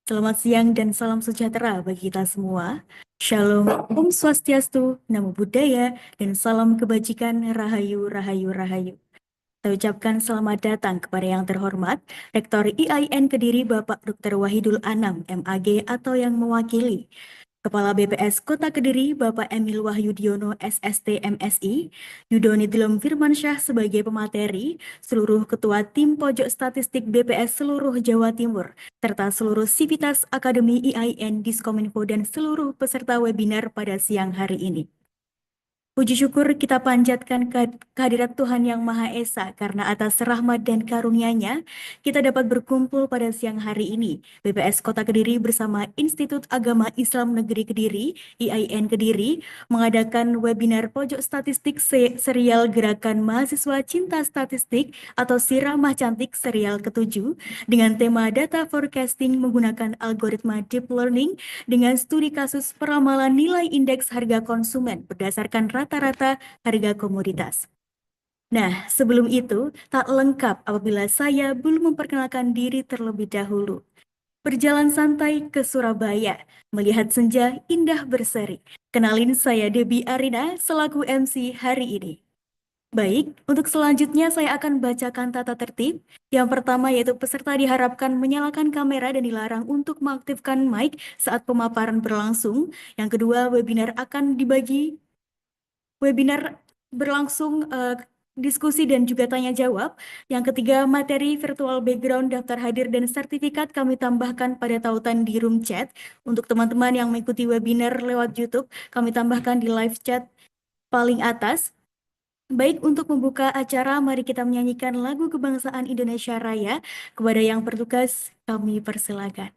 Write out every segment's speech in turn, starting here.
Selamat siang dan salam sejahtera bagi kita semua. Shalom, Om Swastiastu, Namo Buddhaya, dan salam kebajikan Rahayu, Rahayu, Rahayu. Saya ucapkan selamat datang kepada yang terhormat Rektor IAIN Kediri Bapak Dr. Wahidul Anam, MAG atau yang mewakili, Kepala BPS Kota Kediri Bapak Emil Wahyudiono SST MSI, Yudo Nidilom Firmansyah sebagai pemateri, seluruh Ketua Tim Pojok Statistik BPS seluruh Jawa Timur, serta seluruh Sivitas Akademi IAIN Diskominfo dan seluruh peserta webinar pada siang hari ini. Puji syukur kita panjatkan kehadirat Tuhan Yang Maha Esa karena atas rahmat dan karunia-Nya kita dapat berkumpul pada siang hari ini. BPS Kota Kediri bersama Institut Agama Islam Negeri Kediri, IAIN Kediri, mengadakan webinar Pojok Statistik serial Gerakan Mahasiswa Cinta Statistik atau Siramah Cantik serial ke-7 dengan tema Data Forecasting menggunakan algoritma Deep Learning dengan studi kasus peramalan nilai indeks harga konsumen berdasarkan rata-rata harga komoditas. Nah, sebelum itu, tak lengkap apabila saya belum memperkenalkan diri terlebih dahulu. Berjalan santai ke Surabaya, melihat senja indah berseri. Kenalin saya Debbie Arina selaku MC hari ini. Baik, untuk selanjutnya saya akan bacakan tata tertib. Yang pertama yaitu peserta diharapkan menyalakan kamera dan dilarang untuk mengaktifkan mic saat pemaparan berlangsung. Yang kedua, webinar berlangsung diskusi dan juga tanya jawab. Yang ketiga, materi virtual background, daftar hadir dan sertifikat kami tambahkan pada tautan di room chat. Untuk teman-teman yang mengikuti webinar lewat YouTube, kami tambahkan di live chat paling atas. Baik, untuk membuka acara, mari kita menyanyikan lagu kebangsaan Indonesia Raya. Kepada yang bertugas, kami persilakan.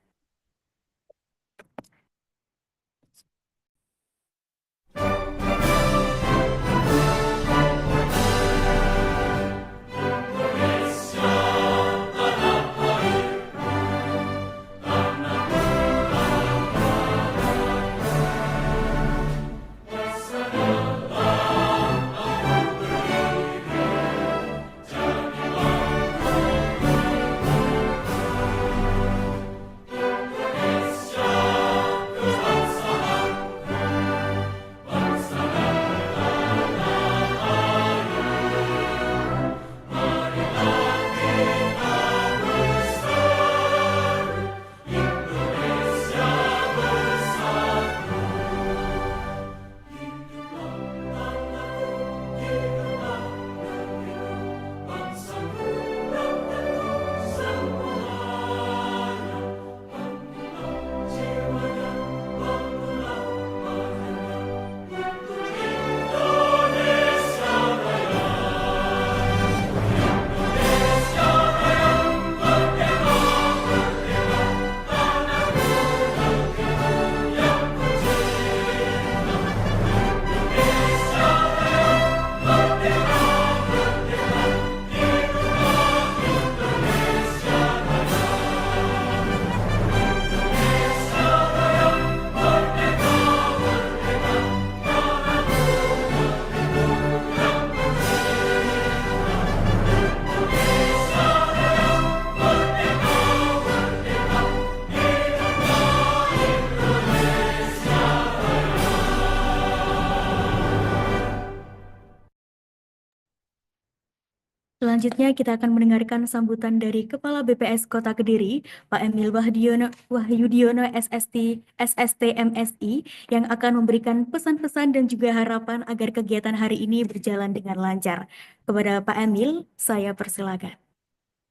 Selanjutnya kita akan mendengarkan sambutan dari Kepala BPS Kota Kediri, Pak Emil Wahyudiono SST MSI, yang akan memberikan pesan-pesan dan juga harapan agar kegiatan hari ini berjalan dengan lancar. Kepada Pak Emil, saya persilakan.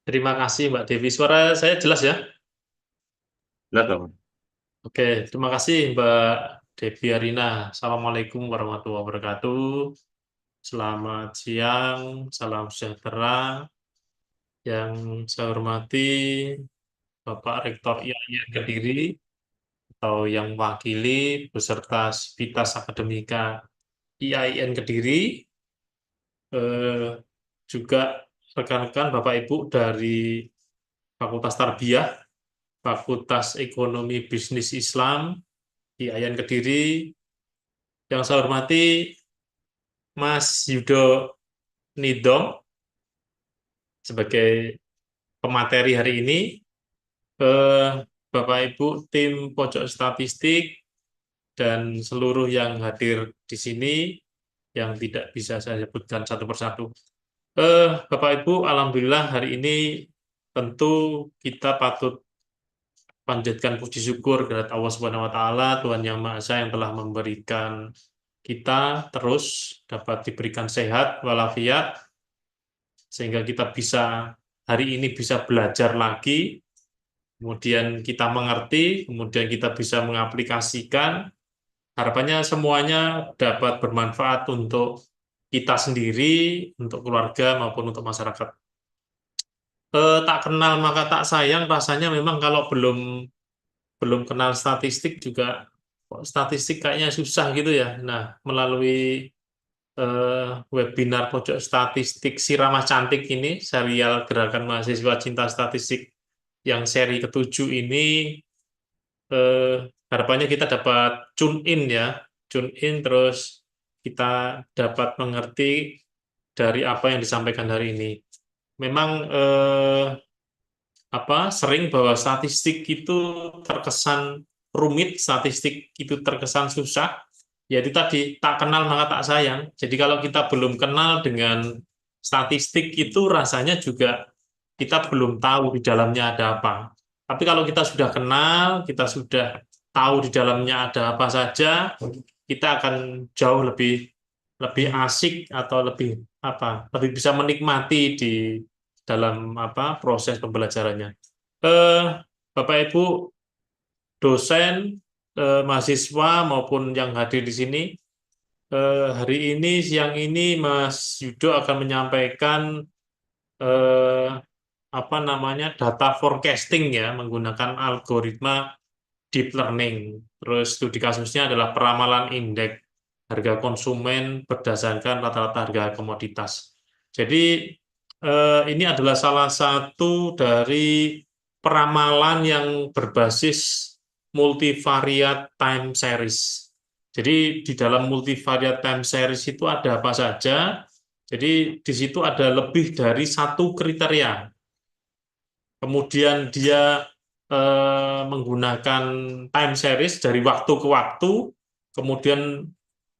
Terima kasih Mbak Devi. Suara saya jelas ya? Jelas, Bang. Oke, terima kasih Mbak Devi Arina. Assalamualaikum warahmatullahi wabarakatuh. Selamat siang, salam sejahtera. Yang saya hormati Bapak Rektor IAIN Kediri atau yang mewakili beserta Sivitas Akademika IAIN Kediri, juga rekan-rekan Bapak Ibu dari Fakultas Tarbiyah, Fakultas Ekonomi Bisnis Islam IAIN Kediri. Yang saya hormati Mas Yudo Nidom sebagai pemateri hari ini, Bapak Ibu tim pojok statistik dan seluruh yang hadir di sini yang tidak bisa saya sebutkan satu persatu. Bapak Ibu, alhamdulillah hari ini tentu kita patut panjatkan puji syukur kepada Allah Subhanahu wa taala, Tuhan Yang Maha Esa yang telah memberikan kita terus dapat diberikan sehat walafiat sehingga kita bisa hari ini bisa belajar lagi, kemudian kita mengerti, kemudian kita bisa mengaplikasikan. Harapannya semuanya dapat bermanfaat untuk kita sendiri, untuk keluarga maupun untuk masyarakat. Tak kenal maka tak sayang, rasanya memang kalau belum kenal statistik juga statistik kayaknya susah gitu ya. Nah, melalui webinar pojok statistik si Ramah Cantik ini, serial Gerakan Mahasiswa Cinta Statistik yang seri ke-7 ini, harapannya kita dapat tune in ya, tune in terus kita dapat mengerti dari apa yang disampaikan hari ini. Memang sering bahwa statistik itu terkesan rumit, statistik itu terkesan susah. Ya itu tadi, tak kenal maka tak sayang. Jadi kalau kita belum kenal dengan statistik itu rasanya juga kita belum tahu di dalamnya ada apa. Tapi kalau kita sudah kenal, kita sudah tahu di dalamnya ada apa saja, kita akan jauh lebih asik atau lebih bisa menikmati di dalam proses pembelajarannya. Bapak Ibu dosen, mahasiswa maupun yang hadir di sini, hari ini siang ini Mas Yudo akan menyampaikan data forecasting ya menggunakan algoritma deep learning. Terus studi kasusnya adalah peramalan indeks harga konsumen berdasarkan rata-rata harga komoditas. Jadi ini adalah salah satu dari peramalan yang berbasis multivariate time series. Jadi di dalam multivariate time series itu ada apa saja? Jadi di situ ada lebih dari satu kriteria. Kemudian dia menggunakan time series dari waktu ke waktu. Kemudian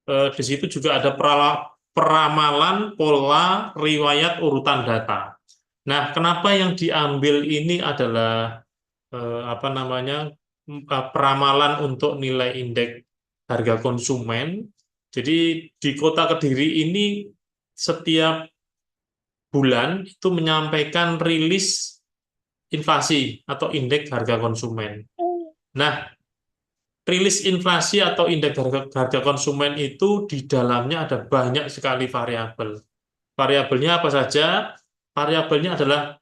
di situ juga ada peramalan pola riwayat urutan data. Nah, kenapa yang diambil ini adalah peramalan untuk nilai indeks harga konsumen. Jadi di Kota Kediri ini setiap bulan itu menyampaikan rilis inflasi atau indeks harga konsumen. Nah, rilis inflasi atau indeks harga konsumen itu di dalamnya ada banyak sekali variabel. Variabelnya apa saja? Variabelnya adalah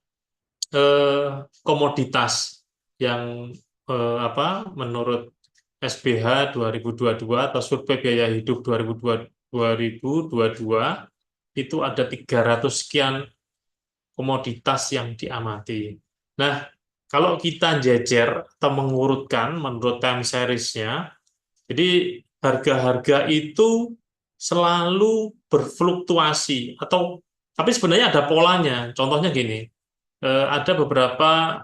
komoditas yang menurut SBH 2022 atau Survei Biaya Hidup 2022 itu ada 300 sekian komoditas yang diamati. Nah, kalau kita jejer atau mengurutkan menurut time series-nya, jadi harga-harga itu selalu berfluktuasi tapi sebenarnya ada polanya. Contohnya gini, ada beberapa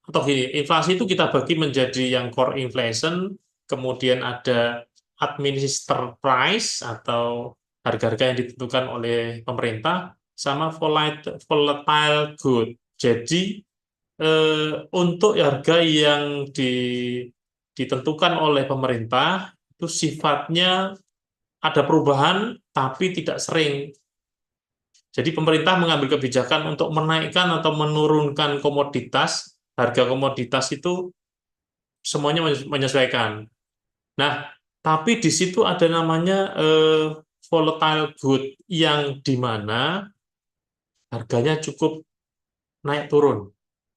atau gini, inflasi itu kita bagi menjadi yang core inflation, kemudian ada administered price atau harga-harga yang ditentukan oleh pemerintah, sama volatile good. Jadi untuk harga yang ditentukan oleh pemerintah itu sifatnya ada perubahan tapi tidak sering. Jadi pemerintah mengambil kebijakan untuk menaikkan atau menurunkan komoditas, harga komoditas itu semuanya menyesuaikan. Nah, tapi di situ ada namanya volatile good yang dimana harganya cukup naik turun.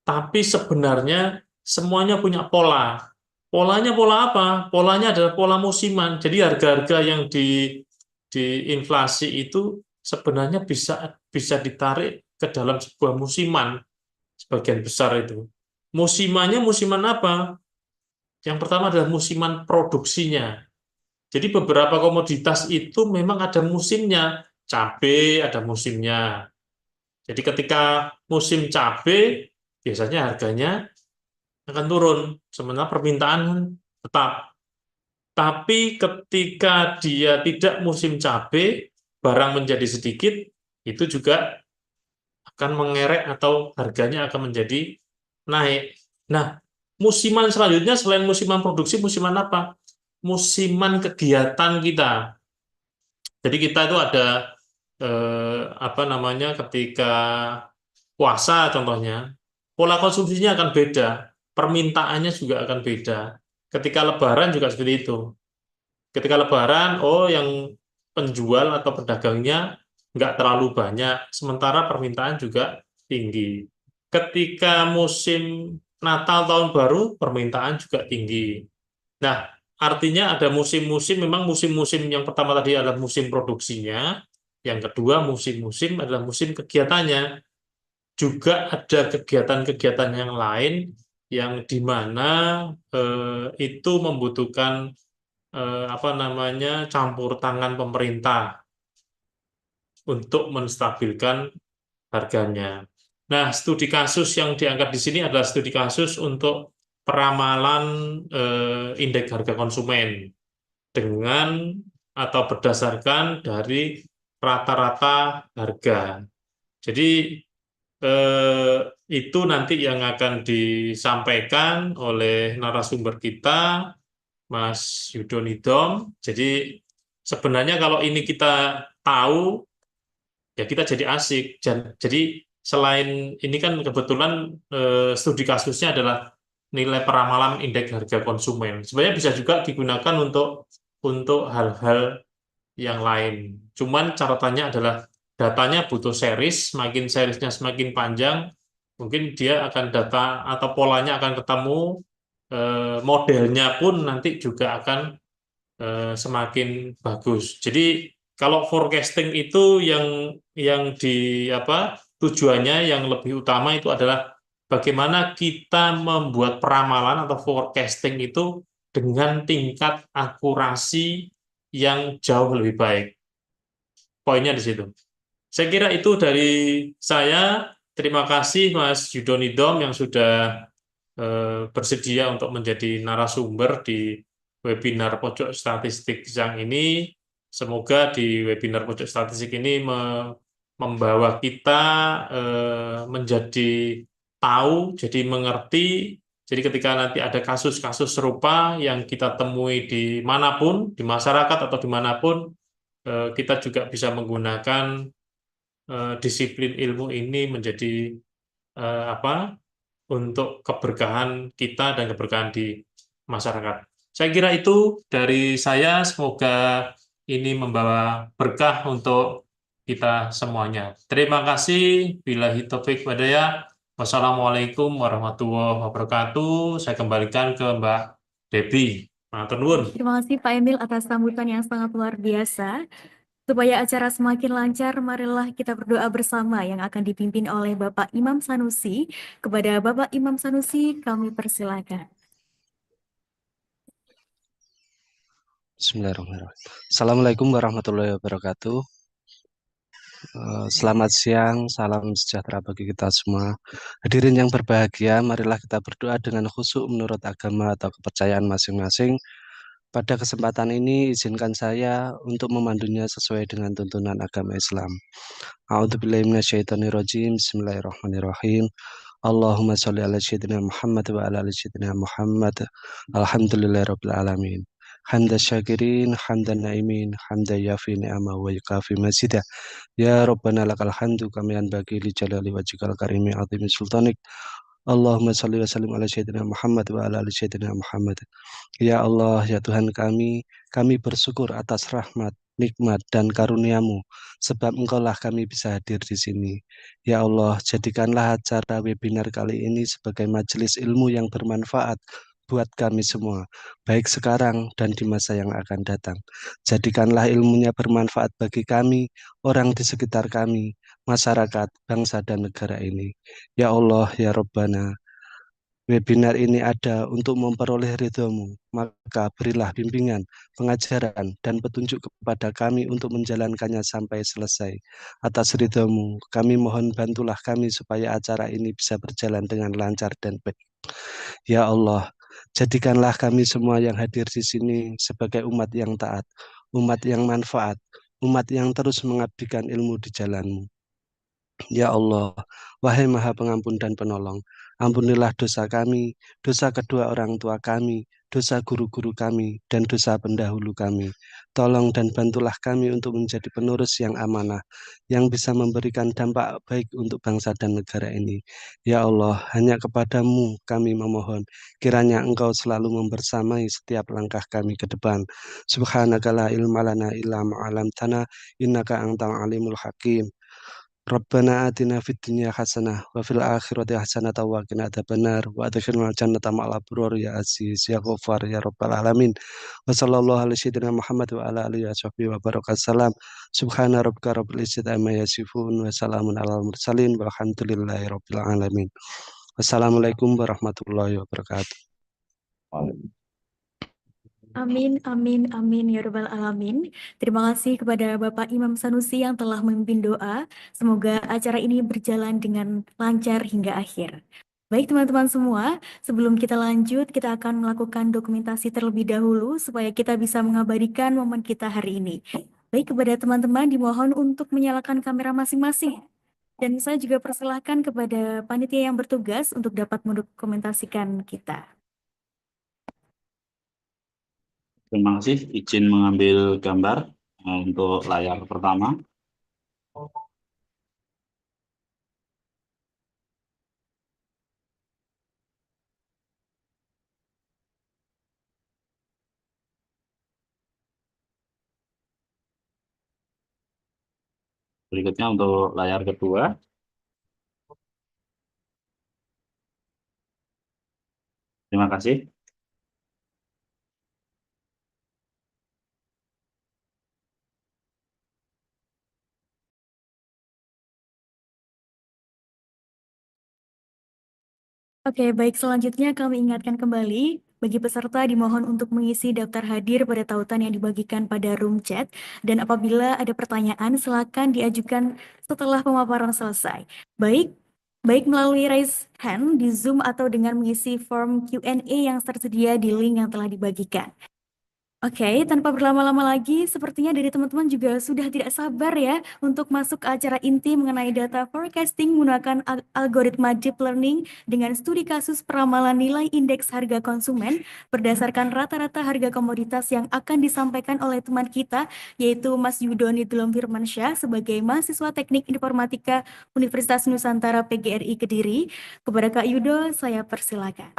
Tapi sebenarnya semuanya punya pola. Polanya pola apa? Polanya adalah pola musiman. Jadi harga-harga yang diinflasi itu sebenarnya bisa ditarik ke dalam sebuah musiman, sebagian besar itu. Musimannya musiman apa? Yang pertama adalah musiman produksinya. Jadi beberapa komoditas itu memang ada musimnya. Cabai ada musimnya. Jadi ketika musim cabai, biasanya harganya akan turun. Sementara permintaan kan tetap. Tapi ketika dia tidak musim cabai, barang menjadi sedikit, itu juga akan mengerek atau harganya akan menjadi naik. Nah, musiman selanjutnya selain musiman produksi, musiman apa? Musiman kegiatan kita. Jadi kita itu ada apa namanya ketika puasa contohnya, pola konsumsinya akan beda, permintaannya juga akan beda. Ketika Lebaran juga seperti itu. Ketika Lebaran, oh yang penjual atau pedagangnya nggak terlalu banyak, sementara permintaan juga tinggi. Ketika musim Natal tahun baru, permintaan juga tinggi. Nah, artinya ada musim-musim, memang musim-musim yang pertama tadi adalah musim produksinya, yang kedua musim-musim adalah musim kegiatannya. Juga ada kegiatan-kegiatan yang lain yang di mana itu membutuhkan apa namanya campur tangan pemerintah untuk menstabilkan harganya. Nah, studi kasus yang diangkat di sini adalah studi kasus untuk peramalan indeks harga konsumen dengan atau berdasarkan dari rata-rata harga. Jadi eh, itu nanti yang akan disampaikan oleh narasumber kita, Mas Yudonidom. Jadi sebenarnya kalau ini kita tahu, ya kita jadi asik. Jadi selain ini kan kebetulan studi kasusnya adalah nilai peramalan indeks harga konsumen. Sebenarnya bisa juga digunakan untuk hal-hal yang lain. Cuman catatannya adalah datanya butuh series, semakin seriesnya semakin panjang, mungkin dia akan data atau polanya akan ketemu, modelnya pun nanti juga akan semakin bagus. Jadi kalau forecasting itu yang di apa tujuannya yang lebih utama itu adalah bagaimana kita membuat peramalan atau forecasting itu dengan tingkat akurasi yang jauh lebih baik. Poinnya di situ. Saya kira itu dari saya. Terima kasih Mas Yudonidom yang sudah bersedia untuk menjadi narasumber di webinar Pojok Statistik yang ini. Semoga di webinar Pojok Statistik ini membawa kita menjadi tahu, jadi mengerti. Jadi ketika nanti ada kasus-kasus serupa yang kita temui di manapun, di masyarakat atau dimanapun, kita juga bisa menggunakan disiplin ilmu ini menjadi apa untuk keberkahan kita dan keberkahan di masyarakat. Saya kira itu dari saya. Semoga ini membawa berkah untuk kita semuanya. Terima kasih. Billahi taufik wadaya. Wassalamualaikum warahmatullahi wabarakatuh. Saya kembalikan ke Mbak Debbie. Matur nuwun. Terima kasih Pak Emil atas sambutan yang sangat luar biasa. Supaya acara semakin lancar, marilah kita berdoa bersama yang akan dipimpin oleh Bapak Imam Sanusi. Kepada Bapak Imam Sanusi, kami persilakan. Bismillahirrahmanirrahim. Assalamualaikum warahmatullahi wabarakatuh. Selamat siang, salam sejahtera bagi kita semua. Hadirin yang berbahagia, marilah kita berdoa dengan khusyuk menurut agama atau kepercayaan masing-masing. Pada kesempatan ini, izinkan saya untuk memandunya sesuai dengan tuntunan agama Islam. A'udzubillahi minasyaitonirrajim. Bismillahirrahmanirrahim. Allahumma sholli ala sayyidina Muhammad wa ala ali sayyidina Muhammad. Alhamdulillahirabbil alamin. Hamda syakirin, hamdan naimin, hamda yafi ni'ama wa yukafi mazidah. Ya Rabbana lakal hamdu kama yanbaghi li jalali wajhikal karimi azimi sultanik. Allahumma sholli wa sallim ala sayyidina Muhammad wa ala ali sayyidina Muhammad. Ya Allah, ya Tuhan kami bersyukur atas rahmat, nikmat, dan karunia-Mu, sebab Engkaulah kami bisa hadir di sini. Ya Allah, jadikanlah acara webinar kali ini sebagai majelis ilmu yang bermanfaat buat kami semua, baik sekarang dan di masa yang akan datang. Jadikanlah ilmunya bermanfaat bagi kami, orang di sekitar kami, masyarakat, bangsa, dan negara ini. Ya Allah, ya Rabbana, webinar ini ada untuk memperoleh ridho-Mu, maka berilah bimbingan, pengajaran, dan petunjuk kepada kami untuk menjalankannya sampai selesai. Atas ridho-Mu, kami mohon bantulah kami supaya acara ini bisa berjalan dengan lancar dan baik. Ya Allah, jadikanlah kami semua yang hadir di sini sebagai umat yang taat, umat yang manfaat, umat yang terus mengabdikan ilmu di jalan-Mu. Ya Allah, wahai Maha Pengampun dan Penolong, ampunilah dosa kami, dosa kedua orang tua kami, dosa guru-guru kami, dan dosa pendahulu kami. Tolong dan bantulah kami untuk menjadi penerus yang amanah, yang bisa memberikan dampak baik untuk bangsa dan negara ini. Ya Allah, hanya kepadamu kami memohon, kiranya Engkau selalu membersamai setiap langkah kami ke depan. Subhanaka la ilma lana illa ma'alamtana, innaka antal alimul hakim. Rabbana atina fid dunya hasanah wa fil akhirati hasanah wa qina adzabannar wa adkhilna jannata ma'al abrar ya aziz ya ghaffar ya rabbal alamin wa sallallahu ala sayyidina Muhammad wa ala alihi wa sahbihi wa baraka salam subhana rabbika rabbil izzati amma yasifun wa salamun alal mursalin walhamdulillahi rabbil alamin. Wassalamualaikum warahmatullahi wabarakatuh. Amin, amin, amin, ya Rabbal Alamin. Terima kasih kepada Bapak Imam Sanusi yang telah memimpin doa. Semoga acara ini berjalan dengan lancar hingga akhir. Baik teman-teman semua, sebelum kita lanjut, kita akan melakukan dokumentasi terlebih dahulu supaya kita bisa mengabadikan momen kita hari ini. Baik, kepada teman-teman dimohon untuk menyalakan kamera masing-masing. Dan saya juga persilahkan kepada panitia yang bertugas untuk dapat mendokumentasikan kita. Terima kasih, izin mengambil gambar untuk layar pertama. Berikutnya untuk layar kedua. Terima kasih. Oke, baik, selanjutnya kami ingatkan kembali, bagi peserta dimohon untuk mengisi daftar hadir pada tautan yang dibagikan pada room chat, dan apabila ada pertanyaan, silakan diajukan setelah pemaparan selesai. Baik melalui raise hand di Zoom atau dengan mengisi form Q&A yang tersedia di link yang telah dibagikan. Oke, tanpa berlama-lama lagi, sepertinya dari teman-teman juga sudah tidak sabar ya untuk masuk ke acara inti mengenai data forecasting menggunakan algoritma deep learning dengan studi kasus peramalan nilai indeks harga konsumen berdasarkan rata-rata harga komoditas yang akan disampaikan oleh teman kita, yaitu Mas Yudo Nidulom Firmansyah sebagai mahasiswa Teknik Informatika Universitas Nusantara PGRI Kediri. Kepada Kak Yudo, saya persilakan.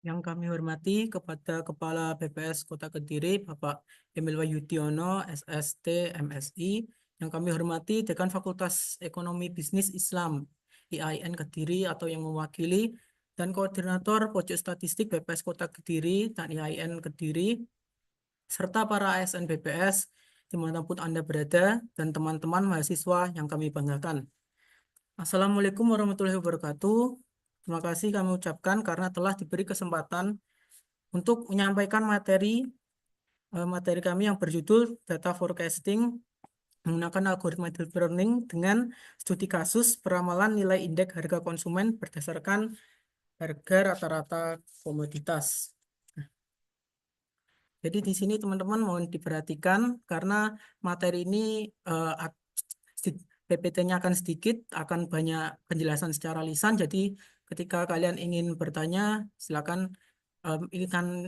Yang kami hormati kepada Kepala BPS Kota Kediri, Bapak Emil Wahyudiono, SST, MSI. Yang kami hormati Dekan Fakultas Ekonomi Bisnis Islam, IAIN Kediri atau yang mewakili, dan Koordinator Pojok Statistik BPS Kota Kediri dan IAIN Kediri, serta para ASN BPS dimanapun Anda berada, dan teman-teman mahasiswa yang kami banggakan. Assalamualaikum warahmatullahi wabarakatuh. Terima kasih kami ucapkan karena telah diberi kesempatan untuk menyampaikan materi kami yang berjudul Data Forecasting menggunakan algoritma deep learning dengan studi kasus peramalan nilai indeks harga konsumen berdasarkan harga rata-rata komoditas. Jadi di sini teman-teman mohon diperhatikan karena materi ini PPT-nya akan sedikit, akan banyak penjelasan secara lisan. Jadi ketika kalian ingin bertanya, silakan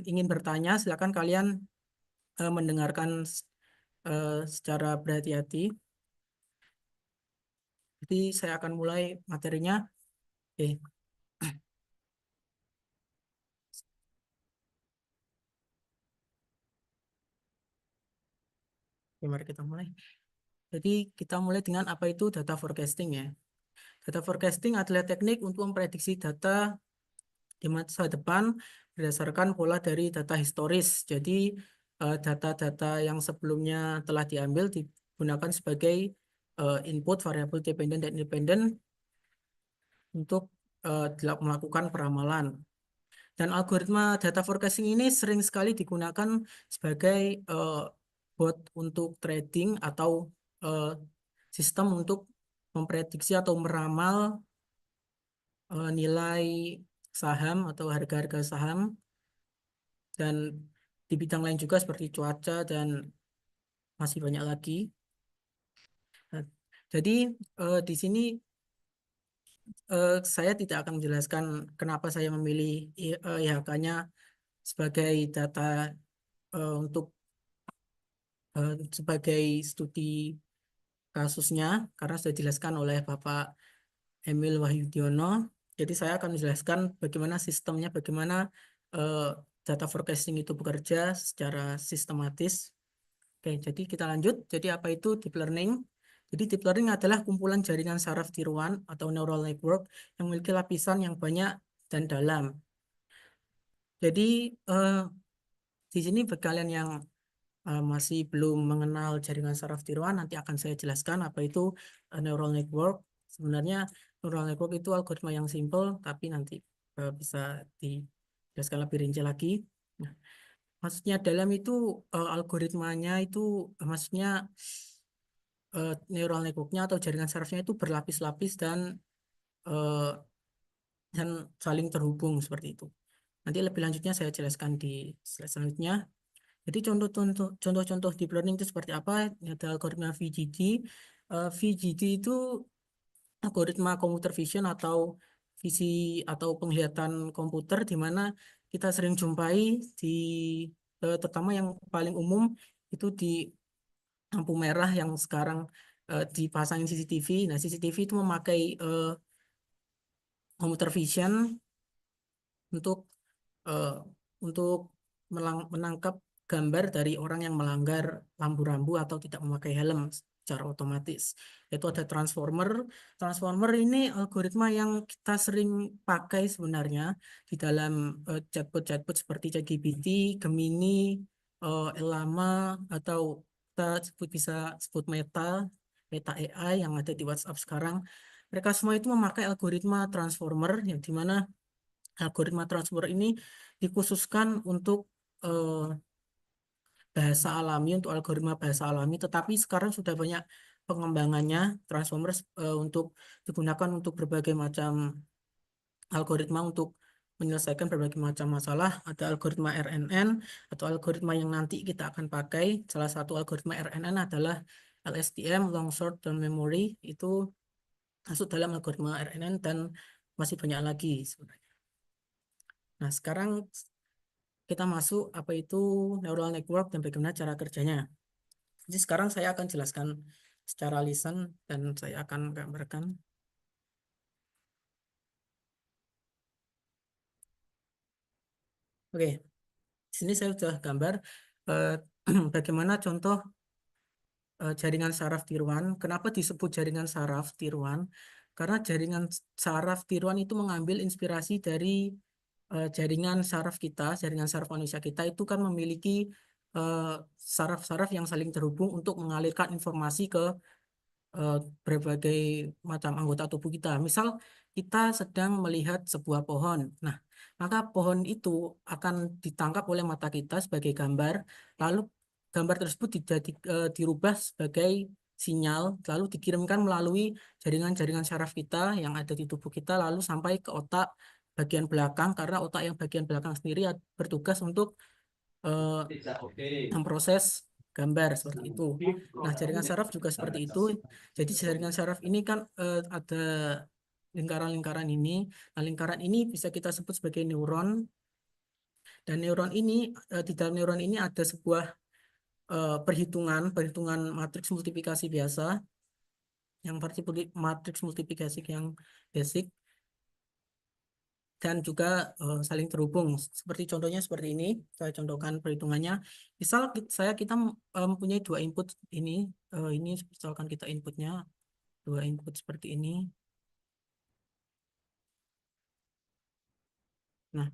ingin bertanya, silakan kalian mendengarkan secara berhati-hati. Jadi saya akan mulai materinya. Oke. Oke, mari kita mulai. Jadi kita mulai dengan apa itu data forecasting ya. Data forecasting adalah teknik untuk memprediksi data di masa depan berdasarkan pola dari data historis. Jadi data-data yang sebelumnya telah diambil digunakan sebagai input variabel dependen dan independen untuk melakukan peramalan. Dan algoritma data forecasting ini sering sekali digunakan sebagai bot untuk trading atau sistem untuk memprediksi atau meramal nilai saham atau harga-harga saham, dan di bidang lain juga seperti cuaca dan masih banyak lagi. Nah, jadi di sini saya tidak akan menjelaskan kenapa saya memilih IHK-nya sebagai data untuk sebagai studi kasusnya, karena sudah dijelaskan oleh Bapak Emil Wahyudiono. Jadi saya akan menjelaskan bagaimana sistemnya, bagaimana eh, data forecasting itu bekerja secara sistematis. Oke, jadi kita lanjut. Jadi apa itu deep learning? Jadi deep learning adalah kumpulan jaringan saraf tiruan atau neural network yang memiliki lapisan yang banyak dan dalam. Jadi di sini bagi kalian yang masih belum mengenal jaringan saraf tiruan, nanti akan saya jelaskan apa itu neural network. Sebenarnya neural network itu algoritma yang simple, tapi nanti bisa dijelaskan lebih rinci lagi. Nah, maksudnya dalam itu algoritmanya itu maksudnya neural networknya atau jaringan sarafnya itu berlapis-lapis eh, dan saling terhubung seperti itu. Nanti lebih lanjutnya saya jelaskan di slide selanjutnya. Jadi contoh-contoh deep learning itu seperti apa? Ada algoritma VGD. VGD itu algoritma computer vision atau visi atau penglihatan komputer, di mana kita sering jumpai di terutama yang paling umum itu di lampu merah yang sekarang dipasangin CCTV. Nah, CCTV itu memakai computer vision untuk eh, untuk menangkap gambar dari orang yang melanggar rambu-rambu atau tidak memakai helm secara otomatis. Itu ada transformer. Transformer ini algoritma yang kita sering pakai sebenarnya di dalam chatbot-chatbot seperti ChatGPT, Gemini, Llama, atau kita bisa sebut Meta AI yang ada di WhatsApp sekarang. Mereka semua itu memakai algoritma transformer yang dimana algoritma transformer ini dikhususkan untuk bahasa alami, untuk algoritma bahasa alami, tetapi sekarang sudah banyak pengembangannya transformer untuk digunakan untuk berbagai macam algoritma untuk menyelesaikan berbagai macam masalah. Ada algoritma RNN atau algoritma yang nanti kita akan pakai. Salah satu algoritma RNN adalah LSTM, Long Short Term Memory, itu masuk dalam algoritma RNN dan masih banyak lagi sebenarnya. Nah, sekarang kita masuk apa itu neural network dan bagaimana cara kerjanya. Jadi sekarang saya akan jelaskan secara lisan dan saya akan gambarkan. Oke, di sini saya sudah gambar eh, bagaimana contoh jaringan saraf tiruan. Kenapa disebut jaringan saraf tiruan? Karena jaringan saraf tiruan itu mengambil inspirasi dari jaringan saraf kita, jaringan saraf manusia kita itu kan memiliki eh, saraf-saraf yang saling terhubung untuk mengalirkan informasi ke berbagai macam anggota tubuh kita. Misal kita sedang melihat sebuah pohon. Nah, maka pohon itu akan ditangkap oleh mata kita sebagai gambar, lalu gambar tersebut dirubah sebagai sinyal, lalu dikirimkan melalui jaringan-jaringan saraf kita yang ada di tubuh kita, lalu sampai ke otak bagian belakang, karena otak yang bagian belakang sendiri bertugas untuk memproses gambar seperti itu. Nah, jaringan saraf juga seperti itu. Jadi jaringan saraf ini kan ada lingkaran-lingkaran ini. Nah, lingkaran ini bisa kita sebut sebagai neuron. Dan neuron ini di dalam neuron ini ada sebuah perhitungan matriks multiplikasi biasa, yang matriks multiplikasi yang basic, dan juga saling terhubung. Seperti contohnya seperti ini, saya contohkan perhitungannya. Misal kita mempunyai dua input ini misalkan kita inputnya dua input seperti ini. Nah,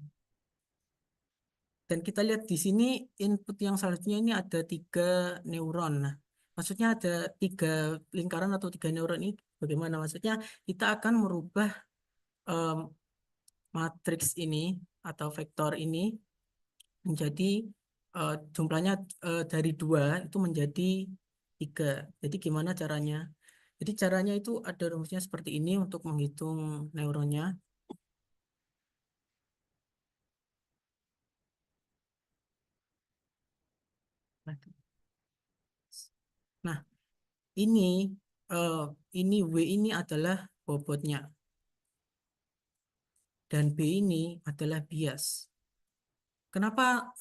dan kita lihat di sini input yang selanjutnya ini ada 3 neuron. Nah, maksudnya ada 3 lingkaran atau 3 neuron ini bagaimana? Maksudnya kita akan merubah em, matriks ini atau vektor ini menjadi jumlahnya dari 2 itu menjadi 3. Jadi gimana caranya? Jadi caranya itu ada rumusnya seperti ini untuk menghitung neuronnya. Nah, ini eh, W ini adalah bobotnya dan B ini adalah bias. Kenapa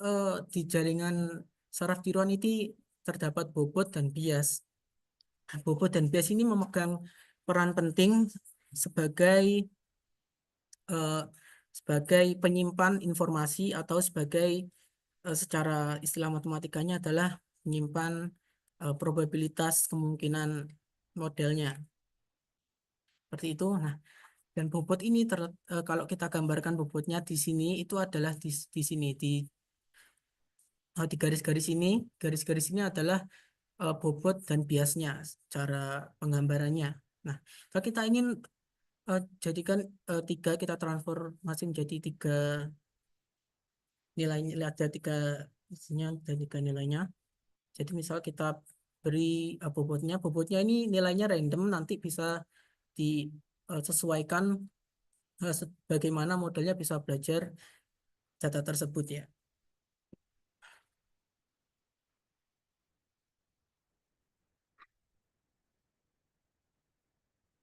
di jaringan saraf tiroid ini terdapat bobot dan bias? Bobot dan bias ini memegang peran penting sebagai eh, penyimpan informasi atau sebagai secara istilah matematikanya adalah menyimpan probabilitas kemungkinan modelnya. Seperti itu. Nah, dan bobot ini kalau kita gambarkan bobotnya di sini itu adalah di sini di garis-garis ini. Garis-garis ini adalah bobot dan biasnya cara penggambarannya. Nah, kalau kita ingin jadikan 3, kita transformasi menjadi 3 nilainya, ada 3 isinya dan 3 nilainya. Jadi misal kita beri bobotnya ini nilainya random, nanti bisa disesuaikan bagaimana modelnya bisa belajar data tersebut ya.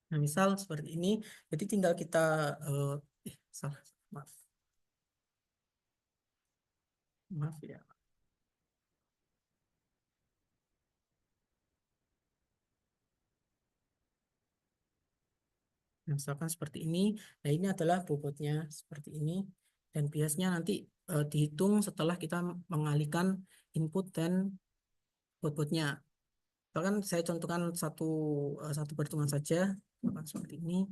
Nah, misal seperti ini, jadi tinggal kita salah, maaf, maaf ya. Nah, misalkan seperti ini, nah ini adalah bobotnya seperti ini, dan biasanya nanti dihitung setelah kita mengalihkan input dan bobotnya. Misalkan saya contohkan satu perhitungan saja, misalkan seperti ini.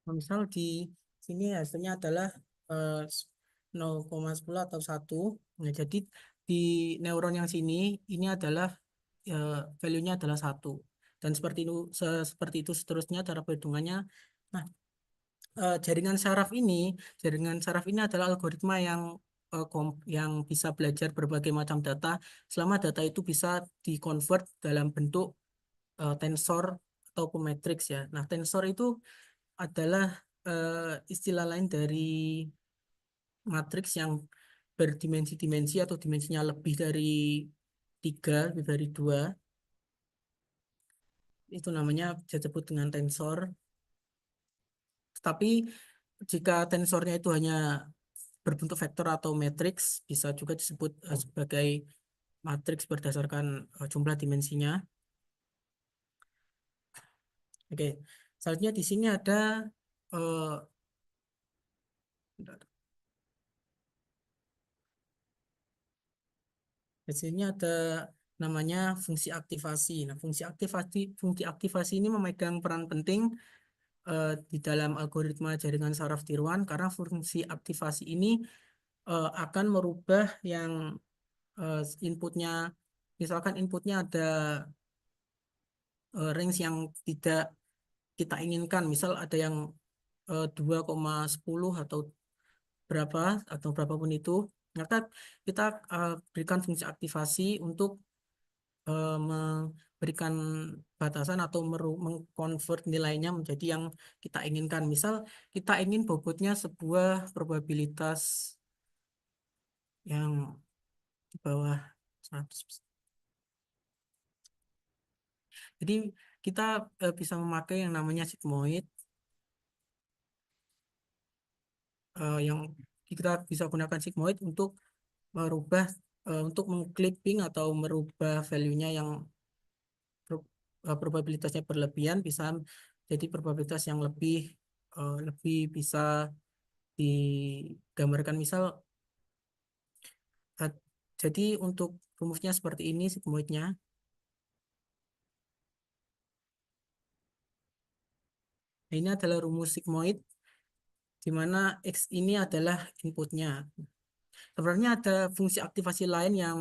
Nah, misal di sini hasilnya adalah 0,10 atau 1. Nah, jadi di neuron yang sini ini adalah value-nya adalah 1. Dan seperti itu seterusnya cara perhitungannya. Nah, jaringan saraf ini adalah algoritma yang bisa belajar berbagai macam data selama data itu bisa dikonvert dalam bentuk tensor ataupun matriks ya. Nah, tensor itu adalah istilah lain dari matriks yang berdimensi-dimensi atau dimensinya lebih dari 3, lebih dari 2. Itu namanya disebut dengan tensor. Tapi jika tensornya itu hanya berbentuk vektor atau matriks, bisa juga disebut sebagai matriks berdasarkan jumlah dimensinya. Oke, selanjutnya di sini ada eh, di sini ada namanya fungsi aktivasi. Nah, fungsi aktivasi ini memegang peran penting di dalam algoritma jaringan saraf tiruan karena fungsi aktivasi ini akan merubah yang inputnya, misalkan inputnya ada range yang tidak kita inginkan, misal ada yang 2,10 atau berapapun itu, maka kita berikan fungsi aktivasi untuk memberikan batasan atau mengkonvert nilainya menjadi yang kita inginkan. Misal kita ingin bobotnya sebuah probabilitas yang di bawah 100%. Jadi kita bisa memakai yang namanya sigmoid, yang kita bisa gunakan sigmoid untuk merubah untuk mengclipping atau merubah value-nya yang probabilitasnya berlebihan bisa jadi probabilitas yang lebih bisa digambarkan. Misal eh, jadi untuk rumusnya seperti ini sigmoidnya. Nah, ini adalah rumus sigmoid di mana X ini adalah inputnya. Sebenarnya ada fungsi aktivasi lain yang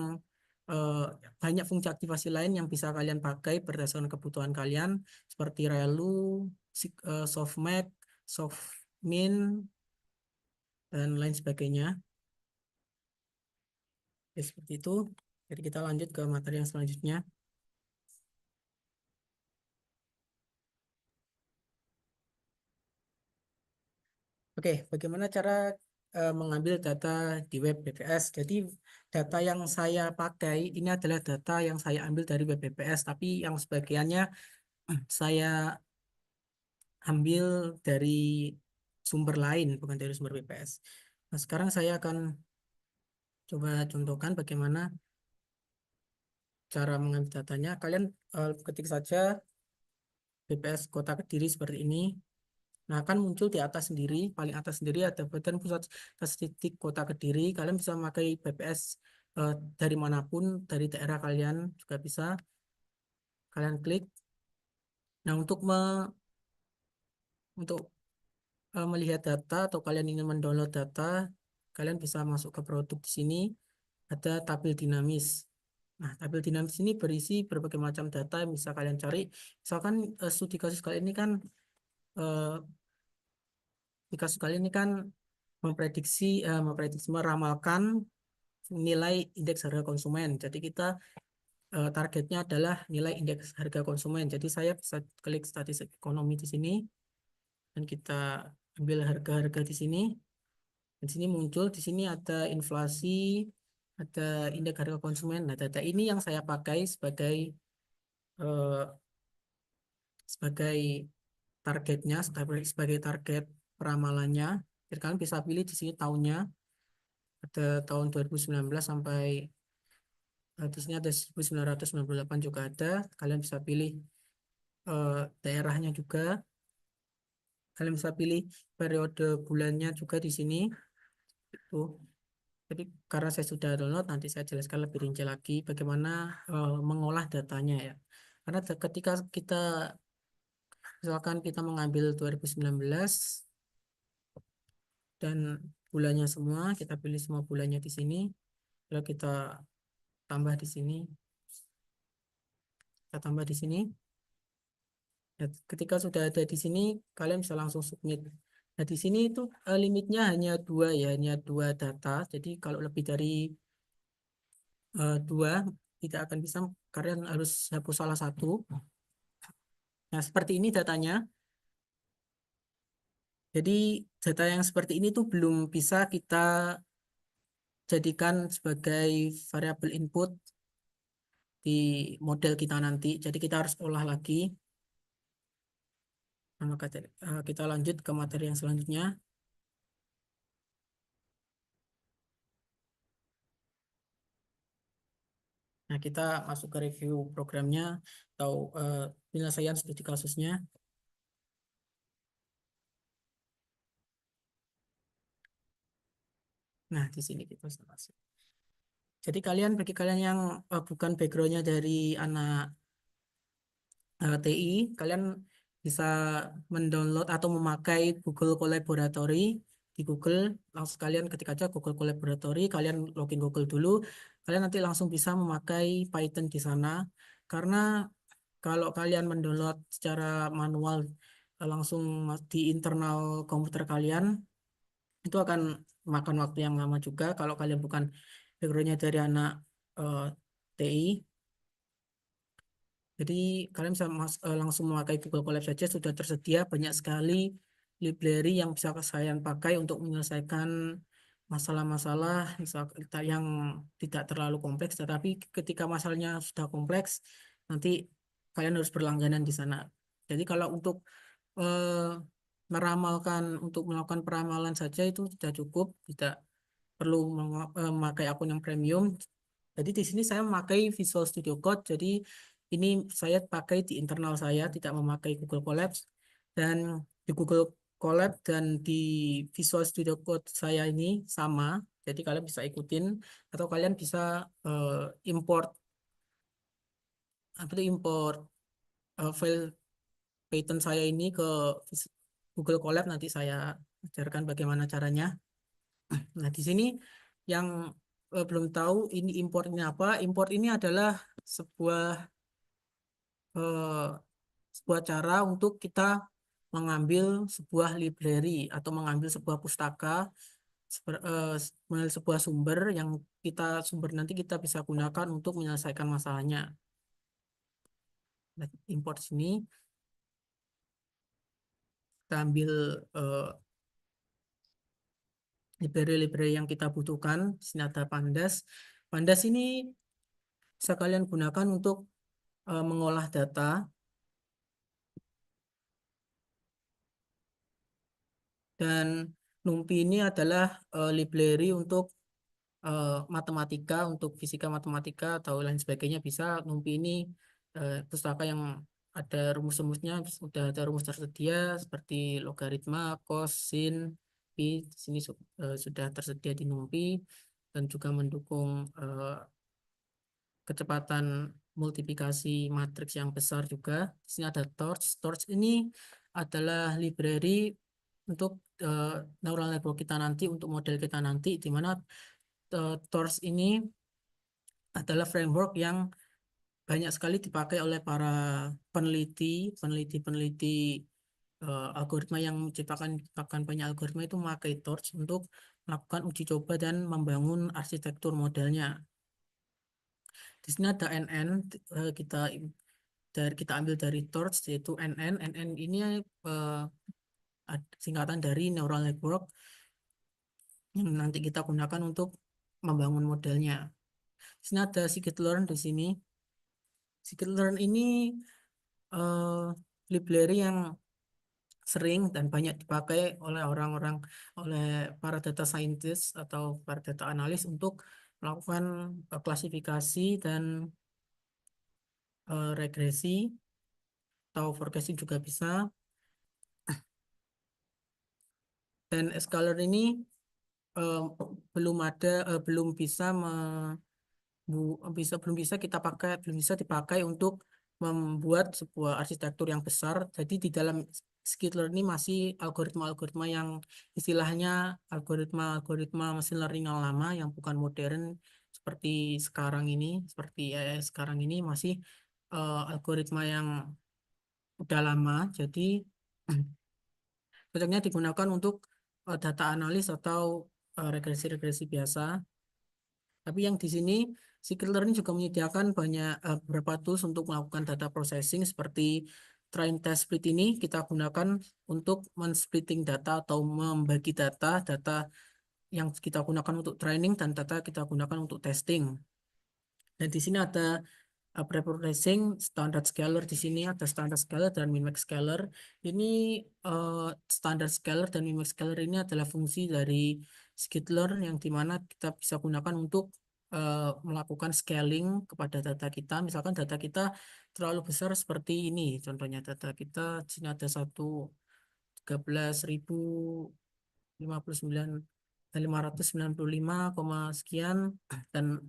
eh, banyak fungsi aktivasi lain yang bisa kalian pakai berdasarkan kebutuhan kalian seperti relu, softmax, softmin, dan lain sebagainya. Ya, seperti itu. Jadi kita lanjut ke materi yang selanjutnya. Oke, bagaimana cara mengambil data di web BPS? Jadi data yang saya pakai ini adalah data yang saya ambil dari web BPS, tapi yang sebagiannya saya ambil dari sumber lain, bukan dari sumber BPS. Nah, sekarang saya akan coba contohkan bagaimana cara mengambil datanya. Kalian ketik saja BPS Kota Kediri seperti ini. Nah, akan muncul di atas sendiri, paling atas sendiri ada Badan Pusat Statistik Kota Kediri. Kalian bisa memakai BPS dari manapun, dari daerah kalian juga bisa. Kalian klik. Nah, untuk melihat data atau kalian ingin mendownload data, kalian bisa masuk ke produk di sini. Ada tabel dinamis. Nah, tabel dinamis ini berisi berbagai macam data yang bisa kalian cari. Misalkan studi kasus kali ini kan eh, di kasus kali ini kan memprediksi meramalkan nilai indeks harga konsumen. Jadi kita targetnya adalah nilai indeks harga konsumen. Jadi saya bisa klik statistik ekonomi di sini dan kita ambil harga-harga di sini. Di sini muncul, di sini ada inflasi, ada indeks harga konsumen. Nah, data ini yang saya pakai eh, sebagai targetnya, sebagai target peramalannya. Jadi kalian bisa pilih di sini tahunnya, ada tahun 2019 sampai di sini ada 1998 juga ada. Kalian bisa pilih daerahnya juga. Kalian bisa pilih periode bulannya juga di sini. Itu. Jadi karena saya sudah download, nanti saya jelaskan lebih rinci lagi bagaimana mengolah datanya ya. Karena ketika kita misalkan kita mengambil 2019 dan bulannya semua, kita pilih semua bulannya di sini, lalu kita tambah di sini, kita tambah di sini. Ya, ketika sudah ada di sini, kalian bisa langsung submit. Nah, di sini itu limitnya hanya dua ya, hanya dua data. Jadi kalau lebih dari dua, tidak akan bisa, kalian harus hapus salah satu. Nah, seperti ini datanya. Jadi data yang seperti ini tuh belum bisa kita jadikan sebagai variabel input di model kita nanti. Jadi kita harus olah lagi. Nah, maka kita lanjut ke materi yang selanjutnya. Nah, kita masuk ke review programnya atau penyelesaian studi kasusnya. Nah, di sini kita masuk. Jadi bagi kalian yang bukan backgroundnya dari anak TI, kalian bisa mendownload atau memakai Google Collaboratory di Google. Langsung kalian ketik aja Google Collaboratory, kalian login Google dulu, kalian nanti langsung bisa memakai Python di sana. Karena kalau kalian mendownload secara manual langsung di internal komputer kalian, itu akan makan waktu yang lama juga. Kalau kalian bukan backgroundnya dari anak TI, jadi kalian bisa langsung memakai Google Colab saja, sudah tersedia banyak sekali library yang bisa kalian pakai untuk menyelesaikan masalah-masalah yang tidak terlalu kompleks, tetapi ketika masalahnya sudah kompleks, nanti kalian harus berlangganan di sana. Jadi kalau untuk eh, untuk melakukan peramalan saja itu sudah cukup, tidak perlu memakai akun yang premium. Jadi di sini saya memakai Visual Studio Code, jadi Ini saya pakai di internal saya, tidak memakai Google Colabs. Dan di Google Colab dan di Visual Studio Code saya ini sama. Jadi kalian bisa ikutin atau kalian bisa import file Python saya ini ke Google Colab, nanti saya ajarkan bagaimana caranya. Nah, di sini yang belum tahu ini import ini apa. Import ini adalah sebuah eh, sebuah cara untuk kita mengambil sebuah library atau mengambil sebuah pustaka, mengambil sebuah sumber yang sumber nanti kita bisa gunakan untuk menyelesaikan masalahnya. Nah, import sini kita ambil eh, library-library yang kita butuhkan. Di sini ada Pandas. Pandas ini bisa kalian gunakan untuk mengolah data. Dan NumPy ini adalah library untuk matematika, untuk fisika matematika atau lain sebagainya bisa. NumPy ini pustaka yang ada rumus-rumusnya, sudah ada rumus tersedia seperti logaritma, cos, sin, pi. Di sini sudah tersedia di NumPy dan juga mendukung kecepatan multiplikasi matriks yang besar juga. Di sini ada Torch. Torch ini adalah library untuk neural network kita nanti, untuk model kita nanti, di mana Torch ini adalah framework yang banyak sekali dipakai oleh para peneliti algoritma yang menciptakan banyak algoritma itu memakai Torch untuk melakukan uji coba dan membangun arsitektur modelnya. Di sini ada NN, kita ambil dari Torch, yaitu NN. NN ini singkatan dari neural network yang nanti kita gunakan untuk membangun modelnya. Di sini ada scikit-learn di sini. Scikit-learn ini library yang sering dan banyak dipakai oleh oleh para data scientist atau para data analis untuk melakukan klasifikasi dan regresi atau forecasting juga bisa. Dan Scalar ini belum bisa dipakai untuk membuat sebuah arsitektur yang besar. Jadi di dalam scikit-learn ini masih algoritma-algoritma yang istilahnya algoritma machine learning yang lama, yang bukan modern seperti seperti AI sekarang ini masih algoritma yang udah lama. Jadi cocoknya digunakan untuk data analis atau regresi-regresi biasa. Tapi yang di sini scikit-learn juga menyediakan beberapa tools untuk melakukan data processing seperti train test split. Ini kita gunakan untuk men-splitting data atau membagi data yang kita gunakan untuk training dan data kita gunakan untuk testing. Dan di sini ada preprocessing, standard scaler. Di sini ada standard scaler dan min-max scaler. Ini standard scaler dan min-max scaler ini adalah fungsi dari scikit-learn yang dimana kita bisa gunakan untuk melakukan scaling kepada data kita. Misalkan data kita terlalu besar seperti ini. Contohnya data kita di sini ada 595, sekian, dan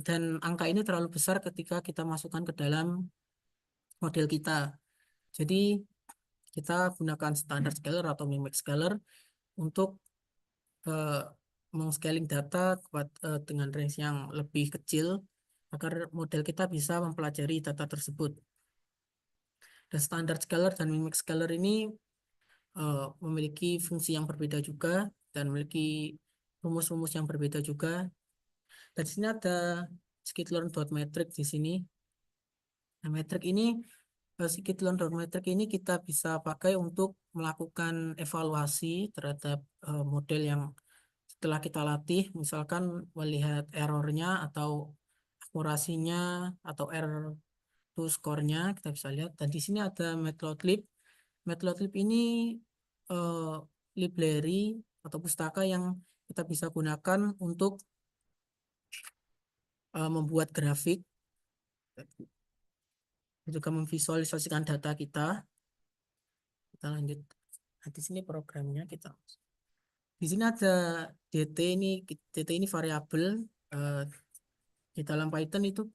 dan angka ini terlalu besar ketika kita masukkan ke dalam model kita. Jadi kita gunakan standard scaler atau min-max scaler untuk meng-scaling data dengan range yang lebih kecil agar model kita bisa mempelajari data tersebut. Dan standard scaler dan min-max scaler ini memiliki fungsi yang berbeda juga dan memiliki rumus-rumus yang berbeda juga. Dan di sini ada scikit-learn.metric di sini. Nah, scikit-learn.metric ini kita bisa pakai untuk melakukan evaluasi terhadap model yang setelah kita latih, misalkan melihat errornya atau akurasinya atau error to score-nya, kita bisa lihat. Dan di sini ada matplotlib. Matplotlib ini library atau pustaka yang kita bisa gunakan untuk membuat grafik. juga memvisualisasikan data kita. Kita lanjut. Nah, di sini programnya kita. Di sini ada DT ini variabel di dalam Python itu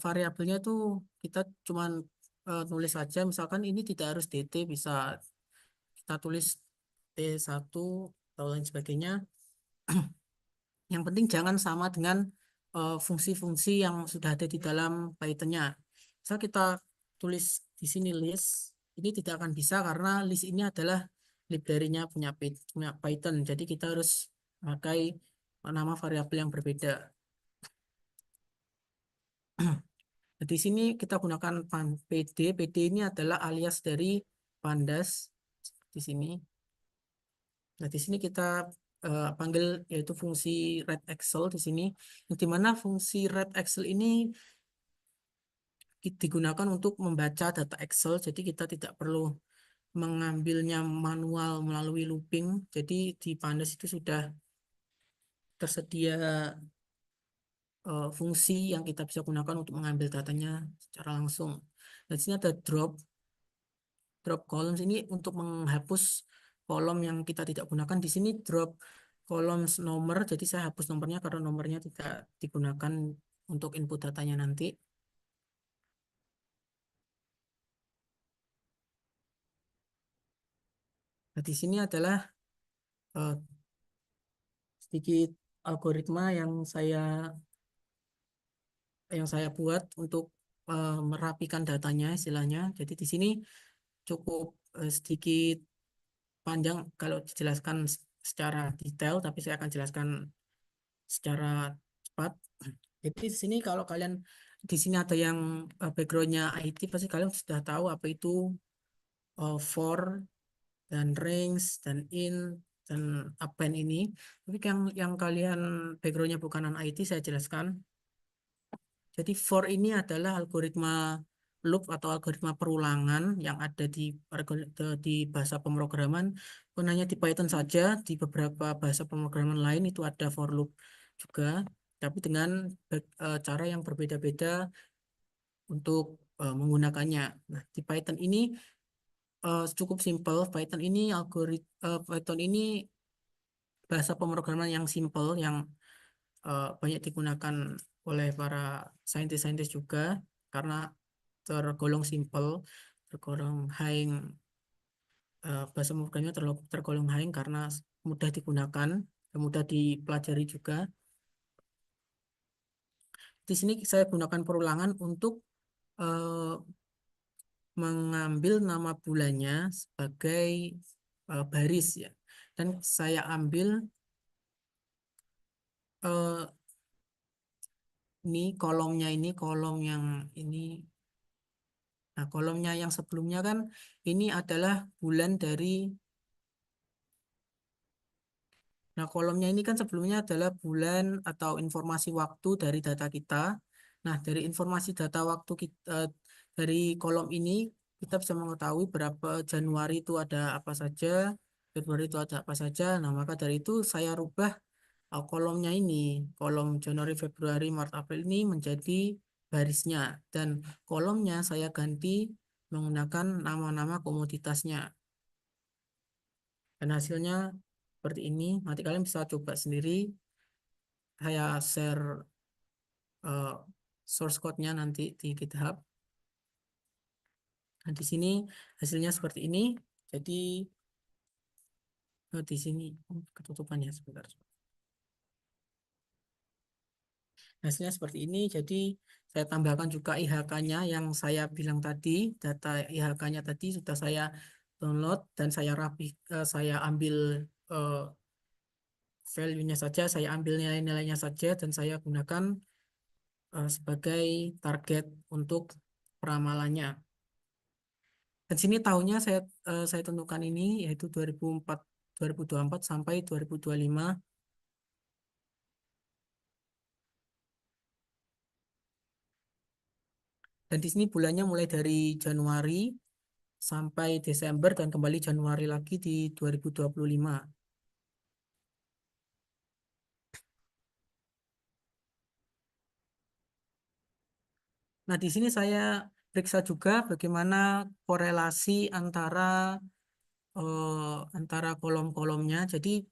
variabelnya tuh kita cuman nulis saja, misalkan ini tidak harus DT, bisa kita tulis T1 atau lain sebagainya. Yang penting jangan sama dengan fungsi-fungsi yang sudah ada di dalam Python-nya. Misal kita tulis di sini list, ini tidak akan bisa karena list ini adalah library-nya punya Python. Jadi kita harus pakai nama variabel yang berbeda. Di sini kita gunakan PD. PD ini adalah alias dari pandas di sini. Nah, di sini kita panggil yaitu fungsi read Excel di sini, di mana fungsi read Excel ini digunakan untuk membaca data Excel. Jadi kita tidak perlu mengambilnya manual melalui looping. Jadi di pandas itu sudah tersedia fungsi yang kita bisa gunakan untuk mengambil datanya secara langsung. Nah, di sini ada drop columns ini untuk menghapus kolom yang kita tidak gunakan. Di sini drop columns nomor, jadi saya hapus nomornya karena nomornya tidak digunakan untuk input datanya nanti. Nah, di sini adalah sedikit algoritma yang saya buat untuk merapikan datanya istilahnya. Jadi di sini cukup sedikit panjang kalau dijelaskan secara detail, tapi saya akan jelaskan secara cepat. Jadi di sini kalau kalian di sini ada yang backgroundnya IT, pasti kalian sudah tahu apa itu for dan range dan in dan append ini. Tapi yang kalian backgroundnya bukan non IT, saya jelaskan. Jadi for ini adalah algoritma loop atau algoritma perulangan yang ada di bahasa pemrograman. Bukan hanya di Python saja, di beberapa bahasa pemrograman lain itu ada for loop juga, tapi dengan cara yang berbeda-beda untuk menggunakannya. Nah, di Python ini cukup simpel. Python ini bahasa pemrograman yang simpel yang banyak digunakan oleh para saintis-saintis juga karena tergolong simpel, tergolong high, bahasa pemrogramannya tergolong high karena mudah digunakan, mudah dipelajari juga. Di sini saya gunakan perulangan untuk mengambil nama bulannya sebagai baris ya, dan saya ambil ini kolomnya, ini kolom yang ini. Nah, kolomnya yang sebelumnya kan ini adalah bulan dari. Nah, kolomnya ini kan sebelumnya adalah bulan atau informasi waktu dari data kita. Nah, dari informasi data waktu kita dari kolom ini kita bisa mengetahui berapa Januari itu ada apa saja, Februari itu ada apa saja. Nah, maka dari itu saya rubah kolomnya ini, kolom Januari, Februari, Maret, April ini menjadi barisnya, dan kolomnya saya ganti menggunakan nama-nama komoditasnya. Dan hasilnya seperti ini. Nanti kalian bisa coba sendiri. Saya share source code-nya nanti di GitHub. Nah, di sini hasilnya seperti ini. Jadi di sini ketutupannya sebentar. Hasilnya seperti ini. Jadi saya tambahkan juga IHK-nya yang saya bilang tadi. Data IHK-nya tadi sudah saya download dan saya saya ambil value-nya saja, saya ambil nilai-nilainya saja dan saya gunakan sebagai target untuk peramalannya. Dan sini tahunnya saya tentukan ini yaitu 2024 sampai 2025. Dan di sini bulannya mulai dari Januari sampai Desember dan kembali Januari lagi di 2025. Nah, di sini saya periksa juga bagaimana korelasi antara kolom-kolomnya. Jadi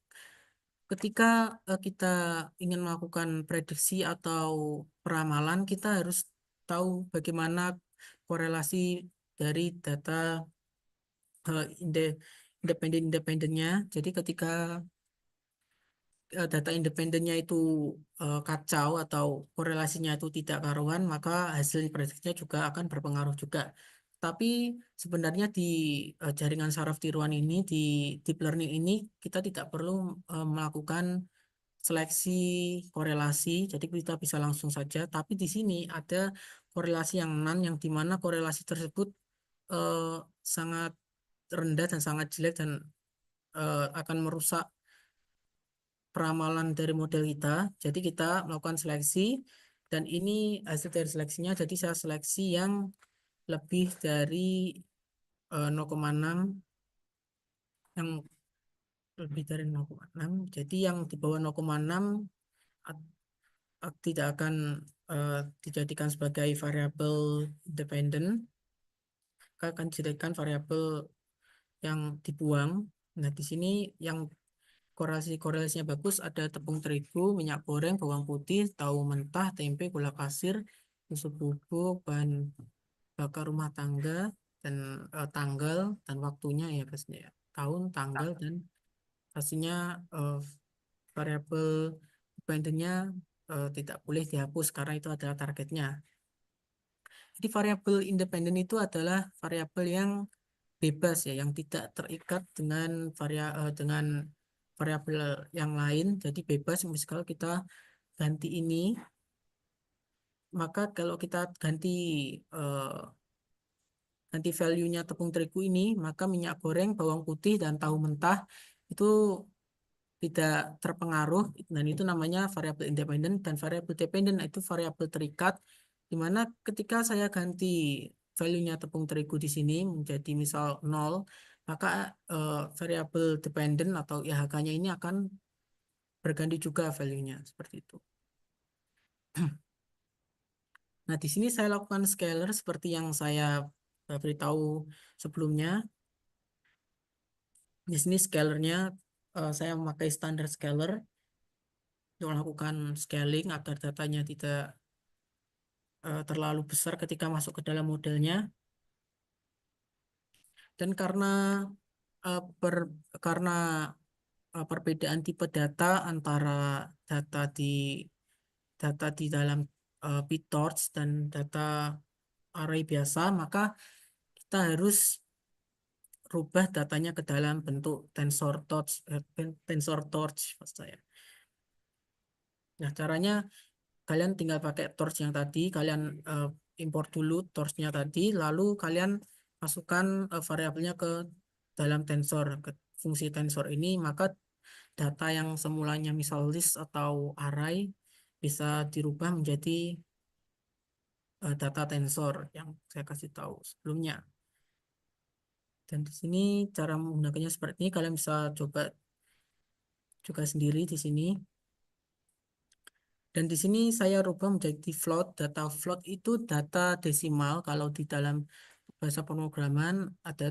ketika kita ingin melakukan prediksi atau peramalan, kita harus tahu bagaimana korelasi dari data independen-independennya. Jadi ketika data independennya itu kacau atau korelasinya itu tidak karuan, maka hasil prediksinya juga akan berpengaruh juga. Tapi sebenarnya di jaringan saraf tiruan ini, di deep learning ini, kita tidak perlu melakukan seleksi korelasi, jadi kita bisa langsung saja. Tapi di sini ada korelasi yang non, yang dimana korelasi tersebut eh, sangat rendah dan sangat jelek dan akan merusak peramalan dari model kita. Jadi kita melakukan seleksi dan ini hasil dari seleksinya. Jadi saya seleksi yang lebih dari 0,6, yang lebih dari 0,6. Jadi yang di bawah 0,6 tidak akan dijadikan sebagai variabel independen, akan dijadikan variabel yang dibuang. Nah, di sini yang korelasinya bagus ada tepung terigu, minyak goreng, bawang putih, tahu mentah, tempe, gula pasir, susu bubuk, bahan bakar rumah tangga, dan tanggal dan waktunya ya pastinya ya. Tahun, tanggal, dan pastinya variabel dependennya tidak boleh dihapus karena itu adalah targetnya. Jadi variabel independen itu adalah variabel yang bebas ya, yang tidak terikat dengan variabel yang lain. Jadi bebas, misalnya kita ganti ini, maka kalau kita eh, ganti value-nya tepung terigu ini, maka minyak goreng, bawang putih, dan tahu mentah itu tidak terpengaruh, dan itu namanya variabel independen. Dan variabel dependen itu variabel terikat, di mana ketika saya ganti value-nya tepung terigu di sini menjadi misal 0, maka variabel dependen atau IHK-nya ini akan berganti juga value-nya seperti itu. Nah, di sini saya lakukan scalar seperti yang saya beritahu sebelumnya. Di sini scalarnya saya memakai standar scalar untuk melakukan scaling agar datanya tidak terlalu besar ketika masuk ke dalam modelnya. Dan eh, per- karena perbedaan tipe data antara data di dalam PyTorch dan data array biasa, maka kita harus rubah datanya ke dalam bentuk tensor torch maksud saya. Nah, caranya kalian tinggal pakai torch yang tadi, kalian import dulu torchnya tadi, lalu kalian masukkan variabelnya ke dalam tensor, ke fungsi tensor ini, maka data yang semulanya misal list atau array bisa dirubah menjadi data tensor yang saya kasih tahu sebelumnya. Dan di sini cara menggunakannya seperti ini, kalian bisa coba juga sendiri di sini. Dan di sini saya rubah menjadi float. Data float itu data desimal. Kalau di dalam bahasa pemrograman ada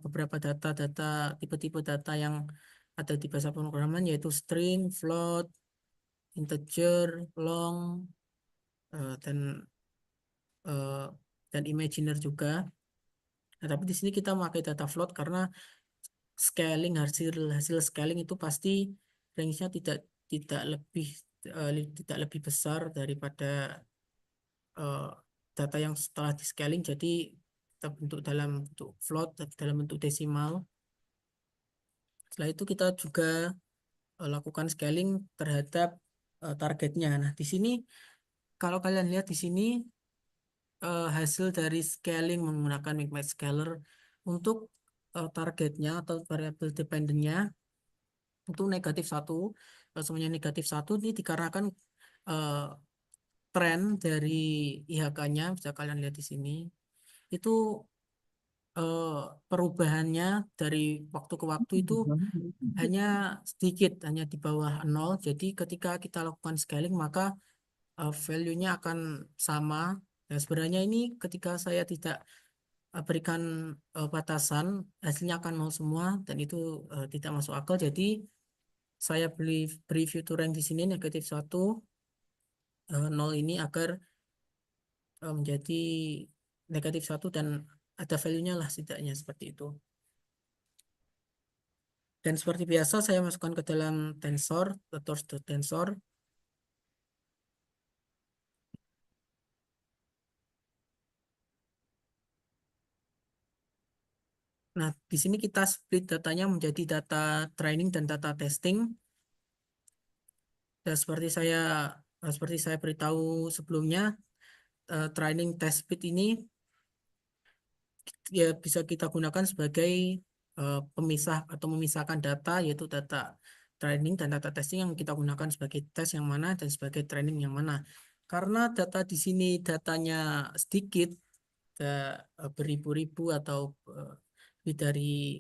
beberapa data tipe-tipe data yang ada di bahasa pemrograman, yaitu string, float, integer, long, dan eh, imaginer juga. Nah, tapi di sini kita memakai data float karena scaling, hasil scaling itu pasti range-nya tidak lebih tidak lebih besar daripada eh, data yang setelah di scaling. Jadi kita bentuk dalam bentuk float, dalam bentuk desimal. Setelah itu kita juga lakukan scaling terhadap targetnya. Nah, di sini kalau kalian lihat di sini hasil dari scaling menggunakan Micmac scaler untuk targetnya atau variabel dependennya itu -1. Semuanya -1 ini dikarenakan eh, tren dari IHK-nya, bisa kalian lihat di sini, itu eh, perubahannya dari waktu ke waktu itu hanya sedikit, hanya di bawah 0. Jadi ketika kita lakukan scaling, maka value-nya akan sama Nah, sebenarnya ini ketika saya tidak berikan batasan, hasilnya akan 0 semua dan itu tidak masuk akal. Jadi saya beri future rank di sini -1, 0 ini agar menjadi -1 dan ada value-nya lah setidaknya seperti itu. Dan seperti biasa saya masukkan ke dalam tensor, tensor. Nah, di sini kita split datanya menjadi data training dan data testing. Dan seperti saya beritahu sebelumnya, training test bed ini ya bisa kita gunakan sebagai pemisah atau memisahkan data, yaitu data training dan data testing yang kita gunakan sebagai tes yang mana dan sebagai training yang mana. Karena data di sini datanya sedikit, beribu-ribu atau lebih dari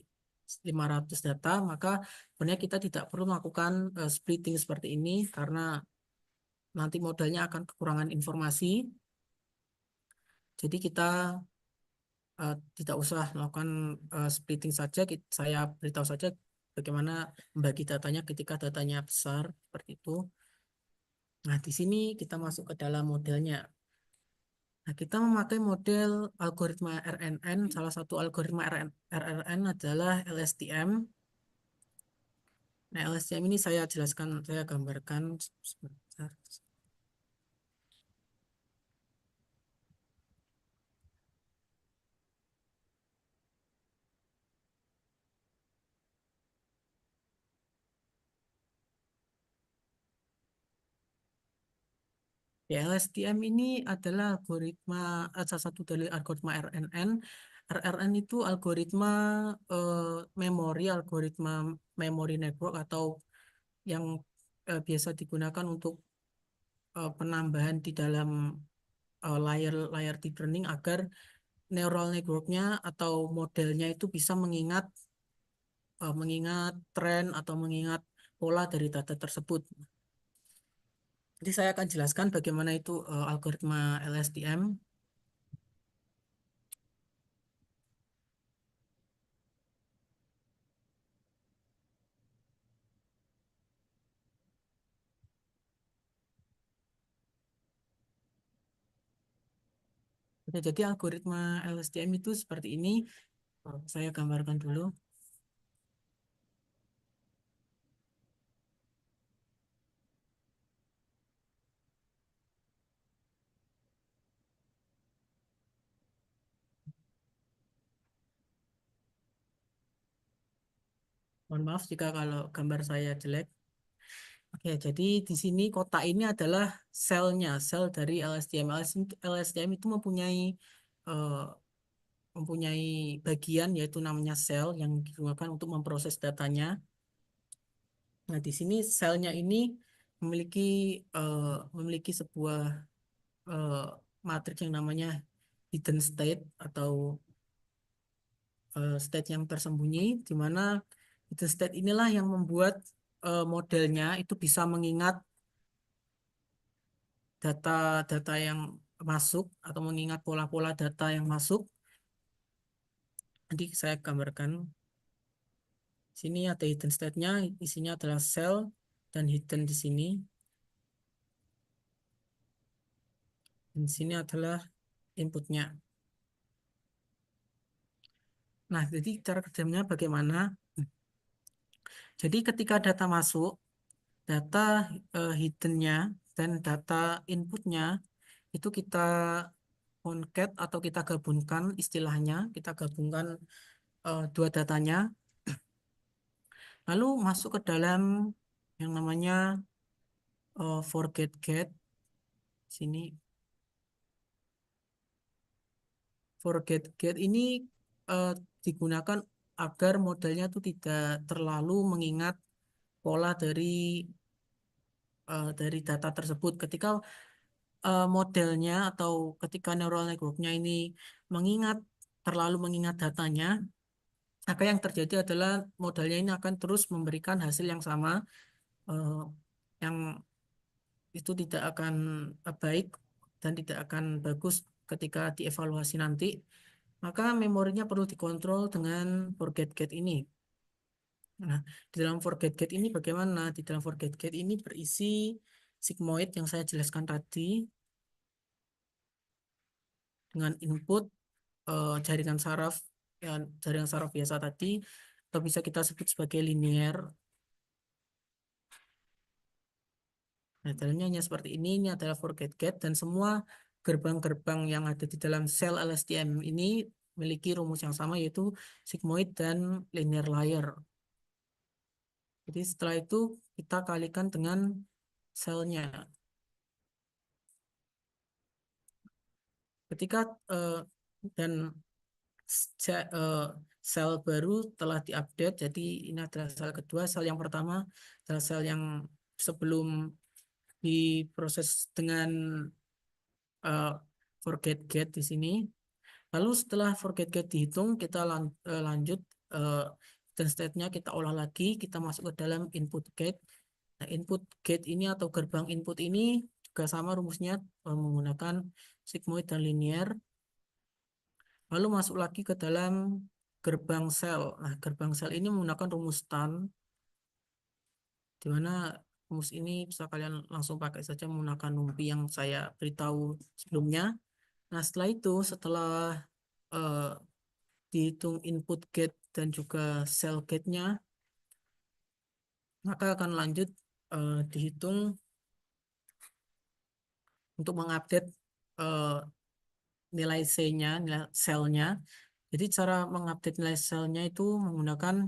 500 data, maka sebenarnya kita tidak perlu melakukan splitting seperti ini karena nanti modelnya akan kekurangan informasi. Jadi kita tidak usah melakukan splitting saja. Saya beritahu saja bagaimana membagi datanya ketika datanya besar seperti itu. Nah, di sini kita masuk ke dalam modelnya. Nah, kita memakai model algoritma RNN. Salah satu algoritma RNN adalah LSTM. Nah, LSTM ini saya jelaskan, saya gambarkan sebentar. Ya, LSTM ini adalah salah satu dari algoritma RNN. RNN itu algoritma algoritma memory network atau yang biasa digunakan untuk penambahan di dalam layar deep learning agar neural networknya atau modelnya itu bisa mengingat tren atau mengingat pola dari data tersebut. Jadi saya akan jelaskan bagaimana itu algoritma LSTM. Oke, jadi algoritma LSTM itu seperti ini. Saya gambarkan dulu. Mohon maaf jika kalau gambar saya jelek. Oke, jadi di sini kotak ini adalah selnya, sel dari LSTM. LSTM itu eh, mempunyai bagian yaitu namanya sel yang digunakan untuk memproses datanya. Nah, di sini selnya ini memiliki eh, memiliki sebuah eh, matriks yang namanya hidden state atau state yang tersembunyi, di mana hidden state inilah yang membuat modelnya itu bisa mengingat data-data yang masuk atau mengingat pola-pola data yang masuk. Nanti saya gambarkan. Sini ada hidden state-nya, isinya adalah cell dan hidden di sini. Dan di sini adalah inputnya. Nah, jadi cara kerjanya bagaimana? Jadi ketika data masuk, data hidden-nya dan data inputnya itu kita concat atau kita gabungkan istilahnya, kita gabungkan dua datanya, lalu masuk ke dalam yang namanya forget get. Sini forget get ini eh, digunakan agar modelnya itu tidak terlalu mengingat pola dari data tersebut. Ketika modelnya atau ketika neural networknya ini terlalu mengingat datanya, maka yang terjadi adalah modelnya ini akan terus memberikan hasil yang sama, eh, yang itu tidak akan baik dan tidak akan bagus ketika dievaluasi nanti, maka memorinya perlu dikontrol dengan forget get ini. Nah, di dalam forget get ini bagaimana? Di dalam forget get ini berisi sigmoid yang saya jelaskan tadi dengan input jaringan saraf, ya, jaringan saraf biasa tadi, atau bisa kita sebut sebagai linear. Nah, dalamnya hanya seperti ini adalah forget get, dan semua gerbang-gerbang yang ada di dalam sel LSTM ini memiliki rumus yang sama, yaitu sigmoid dan linear layer. Jadi setelah itu kita kalikan dengan selnya. Ketika dan sel baru telah diupdate, jadi ini adalah sel kedua. Sel yang pertama adalah sel yang sebelum diproses dengan forget get di sini. Lalu setelah forget get dihitung, kita lanjut dan state-nya kita olah lagi, kita masuk ke dalam input gate. Nah, input gate ini atau gerbang input ini juga sama rumusnya, menggunakan sigmoid dan linear. Lalu masuk lagi ke dalam gerbang sel. Nah, gerbang sel ini menggunakan rumus Tan, di mana rumus ini bisa kalian langsung pakai saja menggunakan NumPy yang saya beritahu sebelumnya. Nah, setelah itu, setelah eh, dihitung input gate dan juga cell gate-nya, maka akan lanjut dihitung untuk mengupdate eh, nilai C-nya, nilai selnya. Jadi cara mengupdate nilai selnya itu menggunakan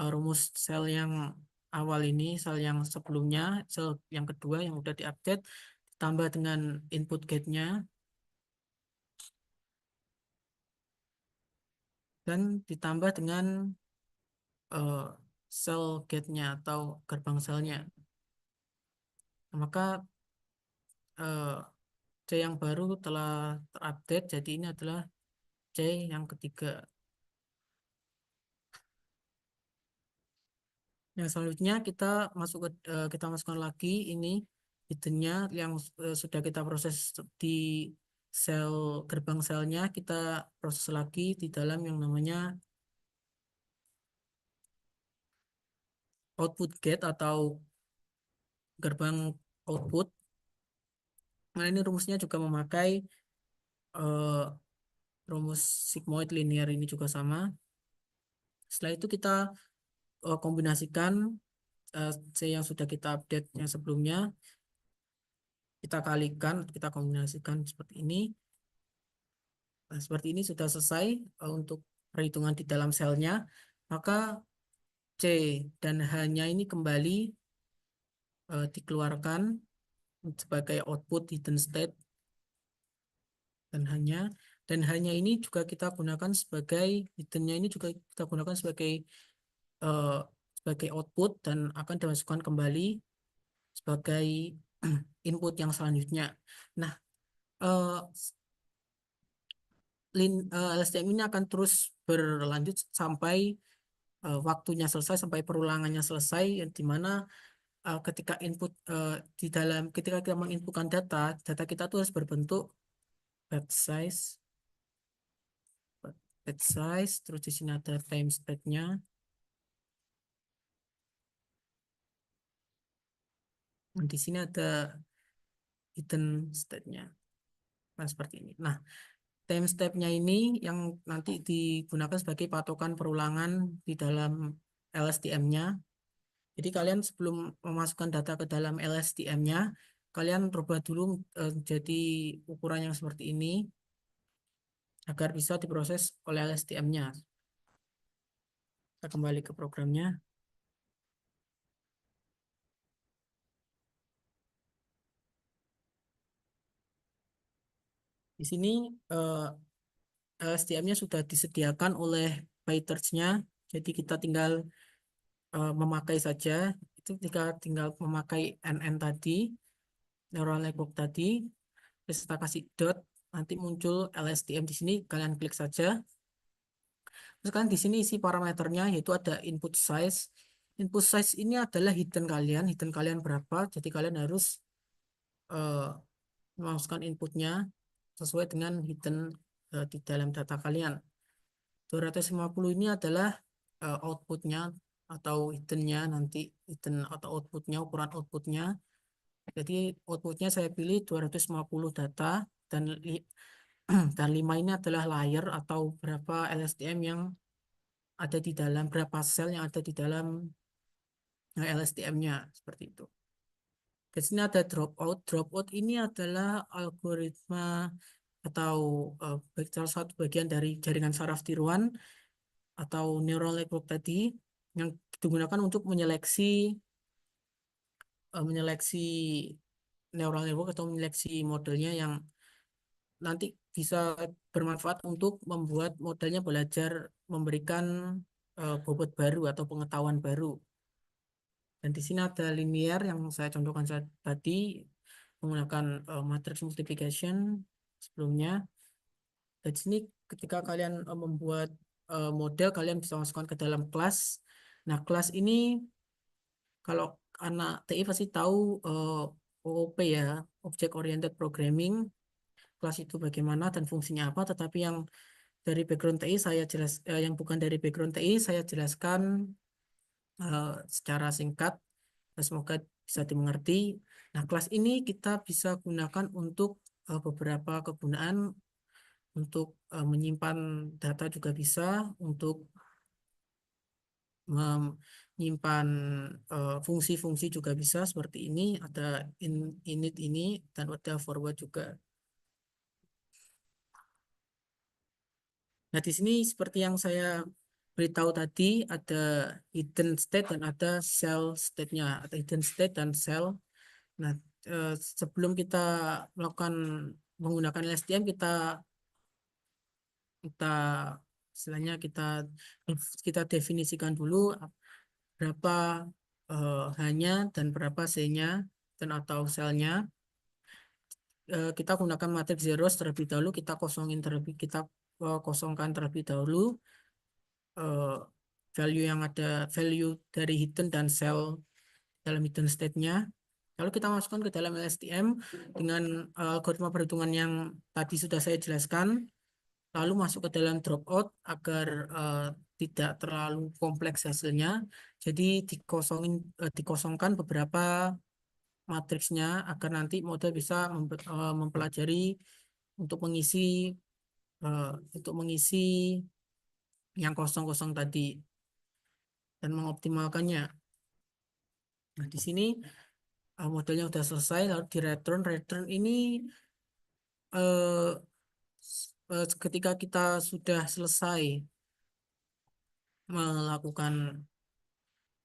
rumus sel yang awal ini, sel yang sebelumnya, sel yang kedua yang udah diupdate, ditambah dengan input gate-nya, dan ditambah dengan eh, sel gate-nya atau gerbang selnya. Maka C yang baru telah terupdate, jadi ini adalah C yang ketiga. Yang selanjutnya kita masukkan lagi ini hiddennya yang sudah kita proses di sel gerbang selnya, kita proses lagi di dalam yang namanya output gate atau gerbang output. Nah, ini rumusnya juga memakai eh, rumus sigmoid linear ini juga sama. Setelah itu kita kombinasikan C yang sudah kita update yang sebelumnya, kita kalikan, kita kombinasikan seperti ini. Nah, seperti ini sudah selesai untuk perhitungan di dalam selnya. Maka C dan H-nya ini kembali dikeluarkan sebagai output hidden state, dan hanya ini juga kita gunakan sebagai hiddennya ini juga kita gunakan sebagai eh, sebagai output dan akan dimasukkan kembali sebagai input yang selanjutnya. Nah, eh, LSTM ini akan terus berlanjut sampai waktunya selesai, sampai perulangannya selesai, di mana ketika input ketika kita menginputkan data kita tuh harus berbentuk batch size, terus di sini ada time state-nya, dan di sini ada hidden state-nya. Nah, seperti ini. Nah, time step-nya ini yang nanti digunakan sebagai patokan perulangan di dalam LSTM-nya. Jadi kalian sebelum memasukkan data ke dalam LSTM-nya, kalian rubah dulu jadi ukuran yang seperti ini agar bisa diproses oleh LSTM-nya. Kita kembali ke programnya. Di sini LSTM-nya sudah disediakan oleh PyTorch-nya, jadi kita tinggal memakai saja. Itu jika tinggal memakai NN tadi, neural network tadi, terus kita kasih dot, nanti muncul LSTM di sini, kalian klik saja. Terus kan di sini isi parameternya, yaitu ada input size. Input size ini adalah hidden kalian berapa, jadi kalian harus memasukkan inputnya. sesuai dengan hidden di dalam data kalian. 250 ini adalah outputnya atau hiddennya, nanti hidden atau outputnya, ukuran outputnya. Jadi outputnya saya pilih 250 data dan dan 5 ini adalah layer atau berapa LSTM yang ada di dalam, berapa sel yang ada di dalam LSTM-nya, seperti itu. Di sini ada dropout. Dropout ini adalah algoritma atau salah satu bagian dari jaringan saraf tiruan atau neural network tadi yang digunakan untuk menyeleksi neural network atau menyeleksi modelnya yang nanti bisa bermanfaat untuk membuat modelnya belajar memberikan bobot baru atau pengetahuan baru. Dan di sini ada linear yang saya contohkan tadi menggunakan matrix multiplication sebelumnya. Dan di sini ketika kalian membuat model, kalian bisa masukkan ke dalam kelas. Nah, kelas ini kalau anak TI pasti tahu OOP ya, Object Oriented Programming. Kelas itu bagaimana dan fungsinya apa, tetapi yang dari background TI yang bukan dari background TI saya jelaskan secara singkat. Semoga bisa dimengerti. Nah, kelas ini kita bisa gunakan untuk beberapa kegunaan, untuk menyimpan data juga bisa, untuk menyimpan fungsi-fungsi juga bisa seperti ini. Ada init ini dan ada forward juga. Nah, di sini seperti yang saya beritahu tadi, ada hidden state dan ada shell state-nya. Ada hidden state dan shell. Nah, sebelum kita menggunakan LSTM, kita kita istilahnya kita definisikan dulu berapa H-nya dan berapa C-nya dan atau sel-nya. Kita gunakan matriks zeros terlebih dahulu, kita kosongkan terlebih dahulu value dari hidden dan cell dalam hidden state-nya. Lalu kita masukkan ke dalam LSTM dengan algoritma perhitungan yang tadi sudah saya jelaskan, lalu masuk ke dalam dropout agar tidak terlalu kompleks hasilnya. Jadi dikosongkan beberapa matriksnya agar nanti model bisa mempelajari untuk mengisi yang kosong-kosong tadi dan mengoptimalkannya. Nah, di sini modelnya sudah selesai, lalu di return ini ketika kita sudah selesai melakukan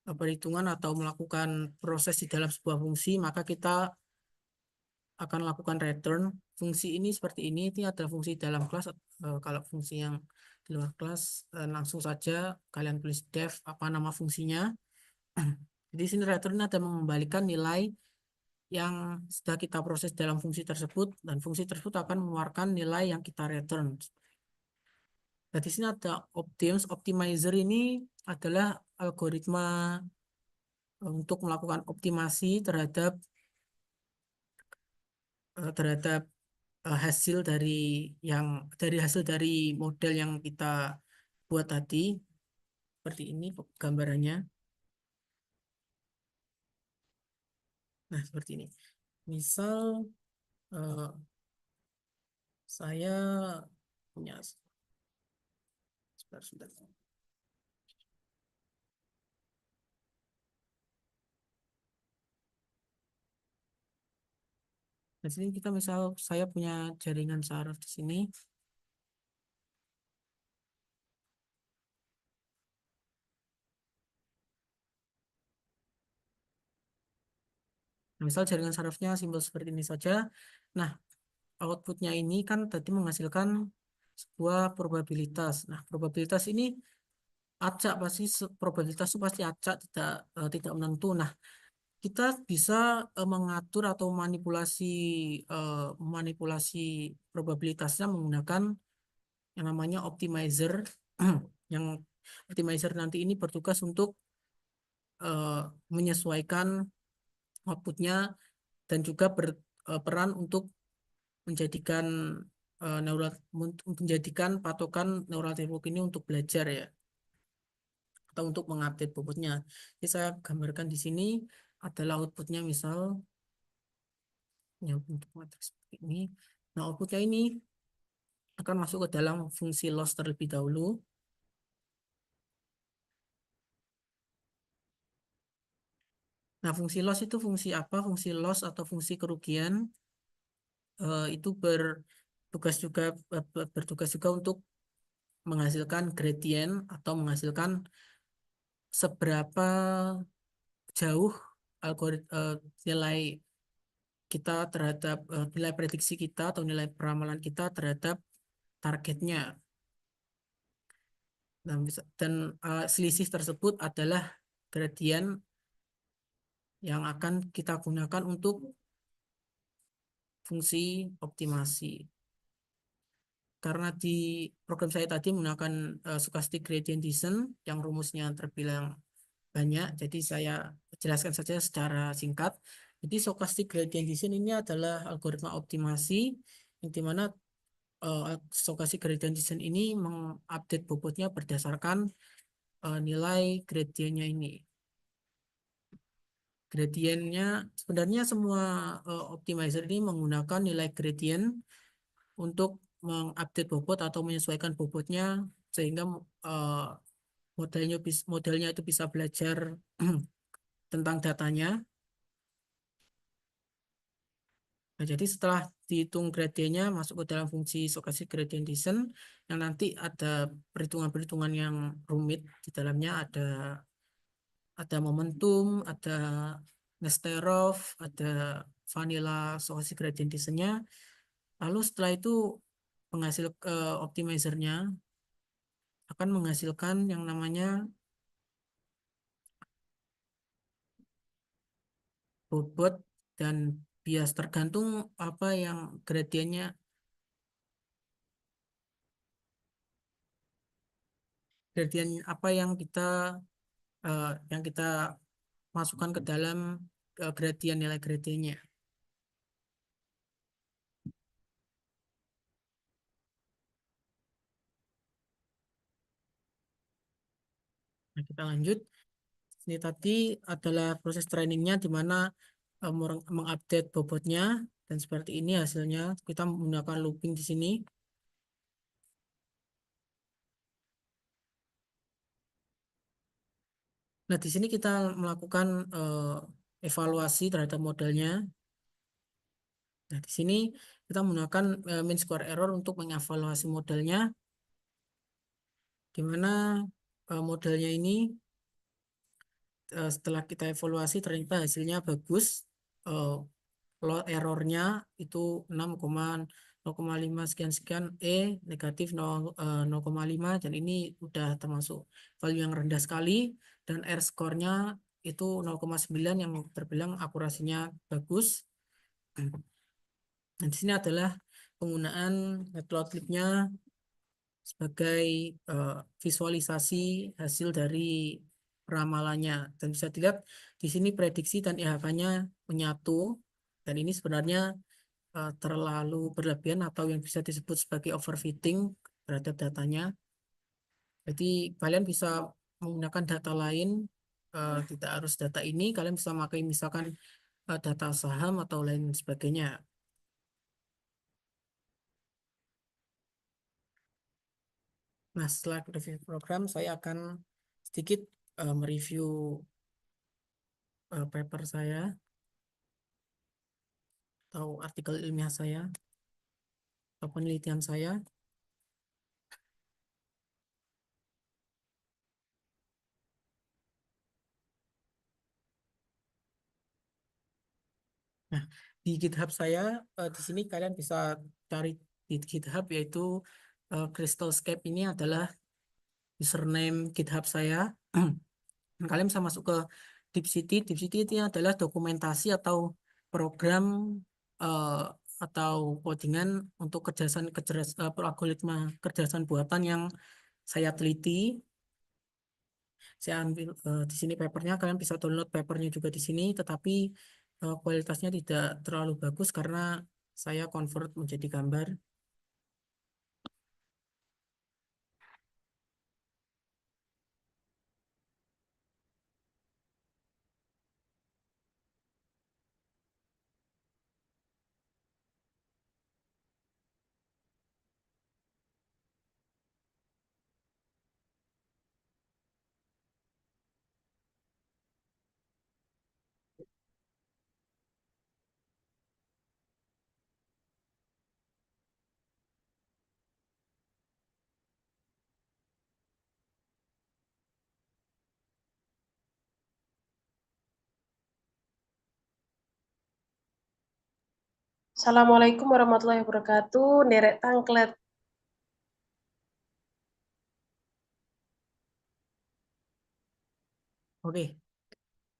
perhitungan atau melakukan proses di dalam sebuah fungsi, maka kita akan lakukan return. Fungsi ini seperti ini adalah fungsi dalam kelas. Kalau fungsi yang di luar kelas, langsung saja kalian tulis def apa nama fungsinya. Jadi sini return ada mengembalikan nilai yang sudah kita proses dalam fungsi tersebut, dan fungsi tersebut akan mengeluarkan nilai yang kita return. Nah, di sini ada optimizer ini adalah algoritma untuk melakukan optimasi terhadap hasil dari model yang kita buat tadi. Seperti ini gambarannya. Nah, seperti ini. Misal saya punya sebentar. Di sini kita saya punya jaringan saraf di sini. Nah, misal jaringan sarafnya simbol seperti ini saja. Nah, outputnya ini kan tadi menghasilkan sebuah probabilitas. Nah, probabilitas ini acak, probabilitas itu pasti acak, tidak menentu. Nah, kita bisa mengatur atau manipulasi probabilitasnya menggunakan yang namanya optimizer. Yang optimizer nanti ini bertugas untuk menyesuaikan outputnya dan juga berperan untuk menjadikan menjadikan patokan neural network ini untuk belajar ya, atau untuk mengupdate bobotnya. Jadi saya gambarkan di sini adalah outputnya, misal ya untuk matriks seperti ini. Nah, outputnya ini akan masuk ke dalam fungsi loss terlebih dahulu. Nah, fungsi loss itu fungsi apa? Fungsi loss atau fungsi kerugian itu bertugas juga untuk menghasilkan gradient atau menghasilkan seberapa jauh nilai kita terhadap nilai prediksi kita atau nilai peramalan kita terhadap targetnya. Dan selisih tersebut adalah gradient yang akan kita gunakan untuk fungsi optimasi. Karena di program saya tadi menggunakan stochastic gradient descent yang rumusnya terbilang banyak, jadi saya jelaskan saja secara singkat. Jadi stochastic gradient descent ini adalah algoritma optimasi yang dimana stochastic gradient descent ini mengupdate bobotnya berdasarkan nilai gradientnya ini. Gradientnya sebenarnya semua optimizer ini menggunakan nilai gradient untuk mengupdate bobot atau menyesuaikan bobotnya sehingga modelnya itu bisa belajar tentang datanya. Nah, jadi setelah dihitung gradiennya masuk ke dalam fungsi stochastic gradient descent yang nanti ada perhitungan-perhitungan yang rumit di dalamnya, ada momentum, ada Nesterov, ada vanilla stochastic gradient descent-nya. Lalu setelah itu penghasil optimizernya akan menghasilkan yang namanya bobot dan bias, tergantung apa yang gradient apa yang kita masukkan ke dalam gradient, nilai gradientnya. Nah, kita lanjut. Ini tadi adalah proses trainingnya di mana mengupdate bobotnya, dan seperti ini hasilnya. Kita menggunakan looping di sini. Nah, di sini kita melakukan evaluasi terhadap modelnya. Nah, di sini kita menggunakan mean square error untuk mengevaluasi modelnya, di mana modelnya ini setelah kita evaluasi ternyata hasilnya bagus. Errornya itu 0,5 sekian negatif 0,5, dan ini udah termasuk value yang rendah sekali, dan R score-nya itu 0,9 yang terbilang akurasinya bagus. Dan di sini adalah penggunaan matplotlib-nya sebagai visualisasi hasil dari ramalannya, dan bisa dilihat di sini prediksi dan IHK-nya menyatu, dan ini sebenarnya terlalu berlebihan atau yang bisa disebut sebagai overfitting terhadap datanya. Jadi kalian bisa menggunakan data lain, tidak harus data ini, kalian bisa pakai misalkan data saham atau lain sebagainya. Nah, setelah review program, saya akan sedikit mereview paper saya atau artikel ilmiah saya atau penelitian saya. Nah, di GitHub saya, di sini kalian bisa cari di GitHub, yaitu Crystalscape ini adalah username GitHub saya. Kalian bisa masuk ke DeepCity. DeepCity itu adalah dokumentasi atau program eh, atau codingan untuk algoritma kecerdasan buatan yang saya teliti. Saya ambil di sini papernya, kalian bisa download papernya juga di sini, tetapi kualitasnya tidak terlalu bagus karena saya convert menjadi gambar. Assalamualaikum warahmatullahi wabarakatuh. Nderek tangklet. Oke,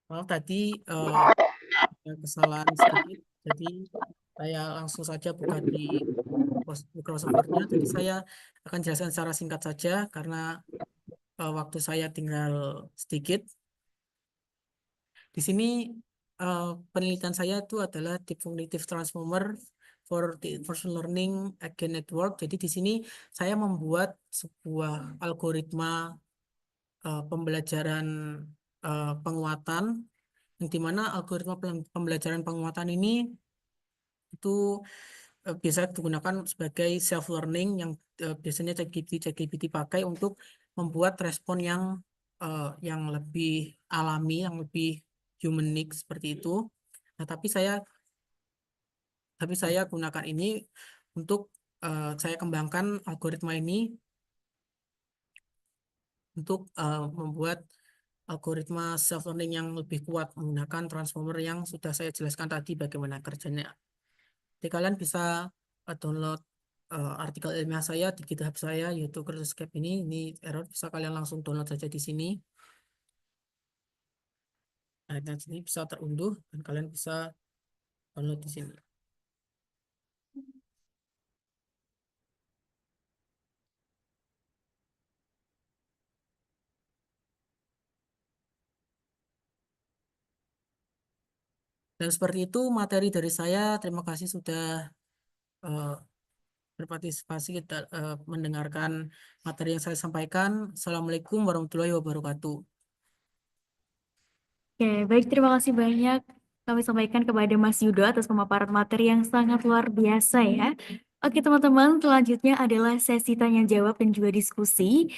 maaf tadi ada kesalahan sedikit, jadi saya langsung saja buka di Microsoft Word-nya. Jadi saya akan jelaskan secara singkat saja karena waktu saya tinggal sedikit. Di sini penelitian saya itu adalah Deep Cognitive Transformer for the Reinforcement Learning Again Network. Jadi di sini saya membuat sebuah algoritma pembelajaran penguatan, yang dimana algoritma pembelajaran penguatan ini itu bisa digunakan sebagai self learning yang biasanya ChatGPT pakai untuk membuat respon yang lebih alami, yang lebih humanic seperti itu. Nah, tapi saya gunakan ini untuk saya kembangkan algoritma ini untuk membuat algoritma self learning yang lebih kuat menggunakan transformer yang sudah saya jelaskan tadi bagaimana kerjanya. Jadi kalian bisa download artikel ilmiah saya di GitHub saya yaitu Cruisescape ini error, bisa kalian langsung download saja di sini. Nah, dan sini bisa terunduh dan kalian bisa download di sini. Dan seperti itu materi dari saya. Terima kasih sudah berpartisipasi mendengarkan materi yang saya sampaikan. Assalamualaikum warahmatullahi wabarakatuh. Oke, baik, terima kasih banyak kami sampaikan kepada Mas Yudo atas pemaparan materi yang sangat luar biasa ya. Oke teman-teman, selanjutnya adalah sesi tanya jawab dan juga diskusi.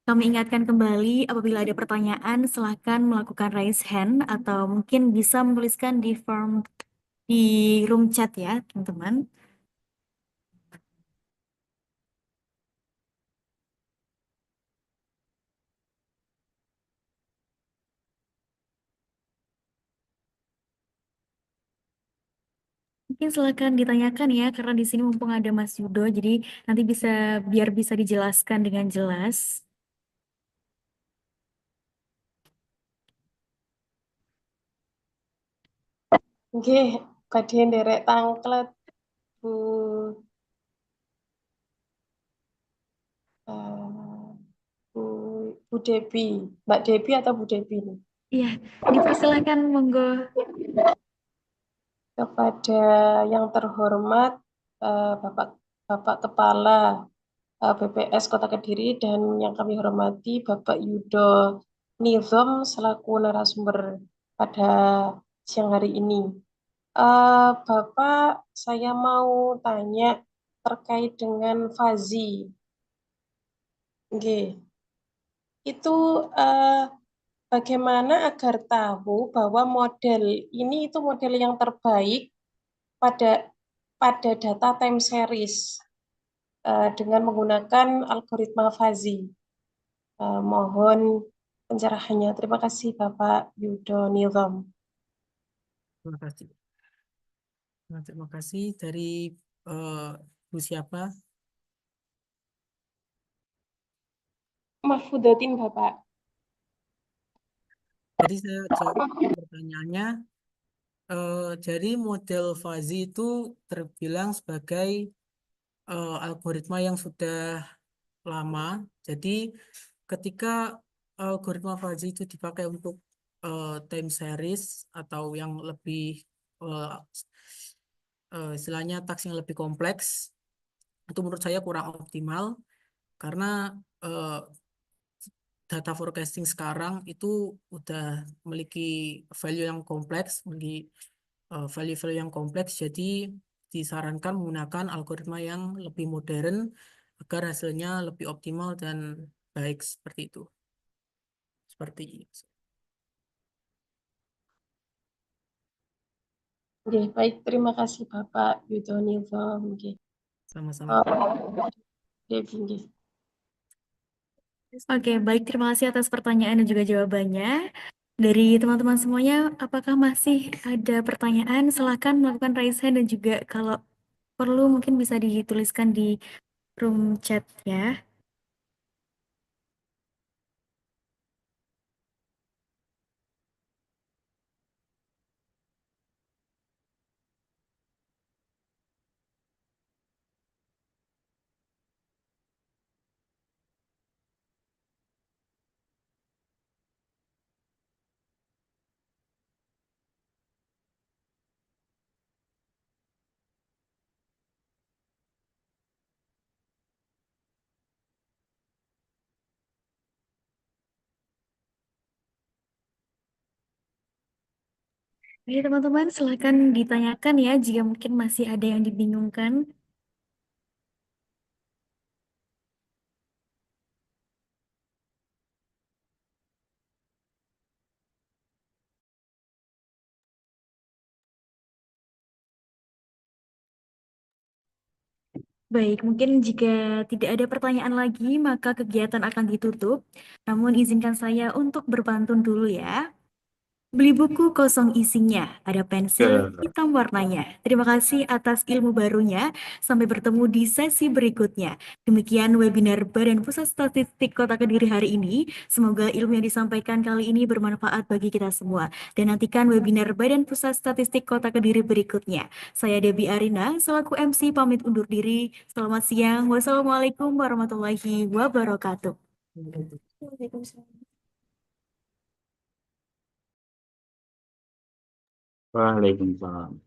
Kami ingatkan kembali apabila ada pertanyaan silahkan melakukan raise hand atau mungkin bisa menuliskan di form di room chat ya teman-teman. Mungkin silakan ditanyakan ya, karena di sini mumpung ada Mas Yudo, jadi nanti biar bisa dijelaskan dengan jelas. Nggih, badhe nderek tangklet Bu eh, Bu Bu Debi, Mbak Debi atau Bu Debi nih? Iya, dipersilakan monggo. Kepada yang terhormat Bapak Kepala BPS Kota Kediri dan yang kami hormati Bapak Yudo Nizam selaku narasumber pada siang hari ini. Bapak, saya mau tanya terkait dengan Fazi. Oke. Itu bagaimana agar tahu bahwa model ini itu model yang terbaik pada data time series dengan menggunakan algoritma Fazi. Mohon pencerahannya. Terima kasih Bapak Yudo Nizam. Terima kasih. Nah, terima kasih dari Bu siapa? Mahfudotin Bapak. Jadi saya jawab pertanyaannya. Jadi model Fazi itu terbilang sebagai algoritma yang sudah lama. Jadi ketika algoritma Fazi itu dipakai untuk time series atau yang lebih istilahnya task yang lebih kompleks, itu menurut saya kurang optimal karena data forecasting sekarang itu udah memiliki value yang kompleks, memiliki value-value yang kompleks, jadi disarankan menggunakan algoritma yang lebih modern agar hasilnya lebih optimal dan baik seperti itu. Seperti itu. Oke, baik, terima kasih Bapak Yudo Nizam. Oke. Sama-sama. Devi, nggih. Oke, baik, terima kasih atas pertanyaan dan juga jawabannya. Dari teman-teman semuanya, apakah masih ada pertanyaan? Silakan melakukan raise hand dan juga kalau perlu mungkin bisa dituliskan di room chat ya. Oke, teman-teman, silahkan ditanyakan ya jika mungkin masih ada yang dibingungkan. Baik, mungkin jika tidak ada pertanyaan lagi, maka kegiatan akan ditutup. Namun izinkan saya untuk berpantun dulu ya. Beli buku kosong isinya, ada pensil hitam warnanya. Terima kasih atas ilmu barunya. Sampai bertemu di sesi berikutnya. Demikian webinar Badan Pusat Statistik Kota Kediri hari ini. Semoga ilmu yang disampaikan kali ini bermanfaat bagi kita semua. Dan nantikan webinar Badan Pusat Statistik Kota Kediri berikutnya. Saya Debbie Arina, selaku MC pamit undur diri. Selamat siang. Wassalamualaikum warahmatullahi wabarakatuh. Waalaikumsalam. Waalaikumsalam.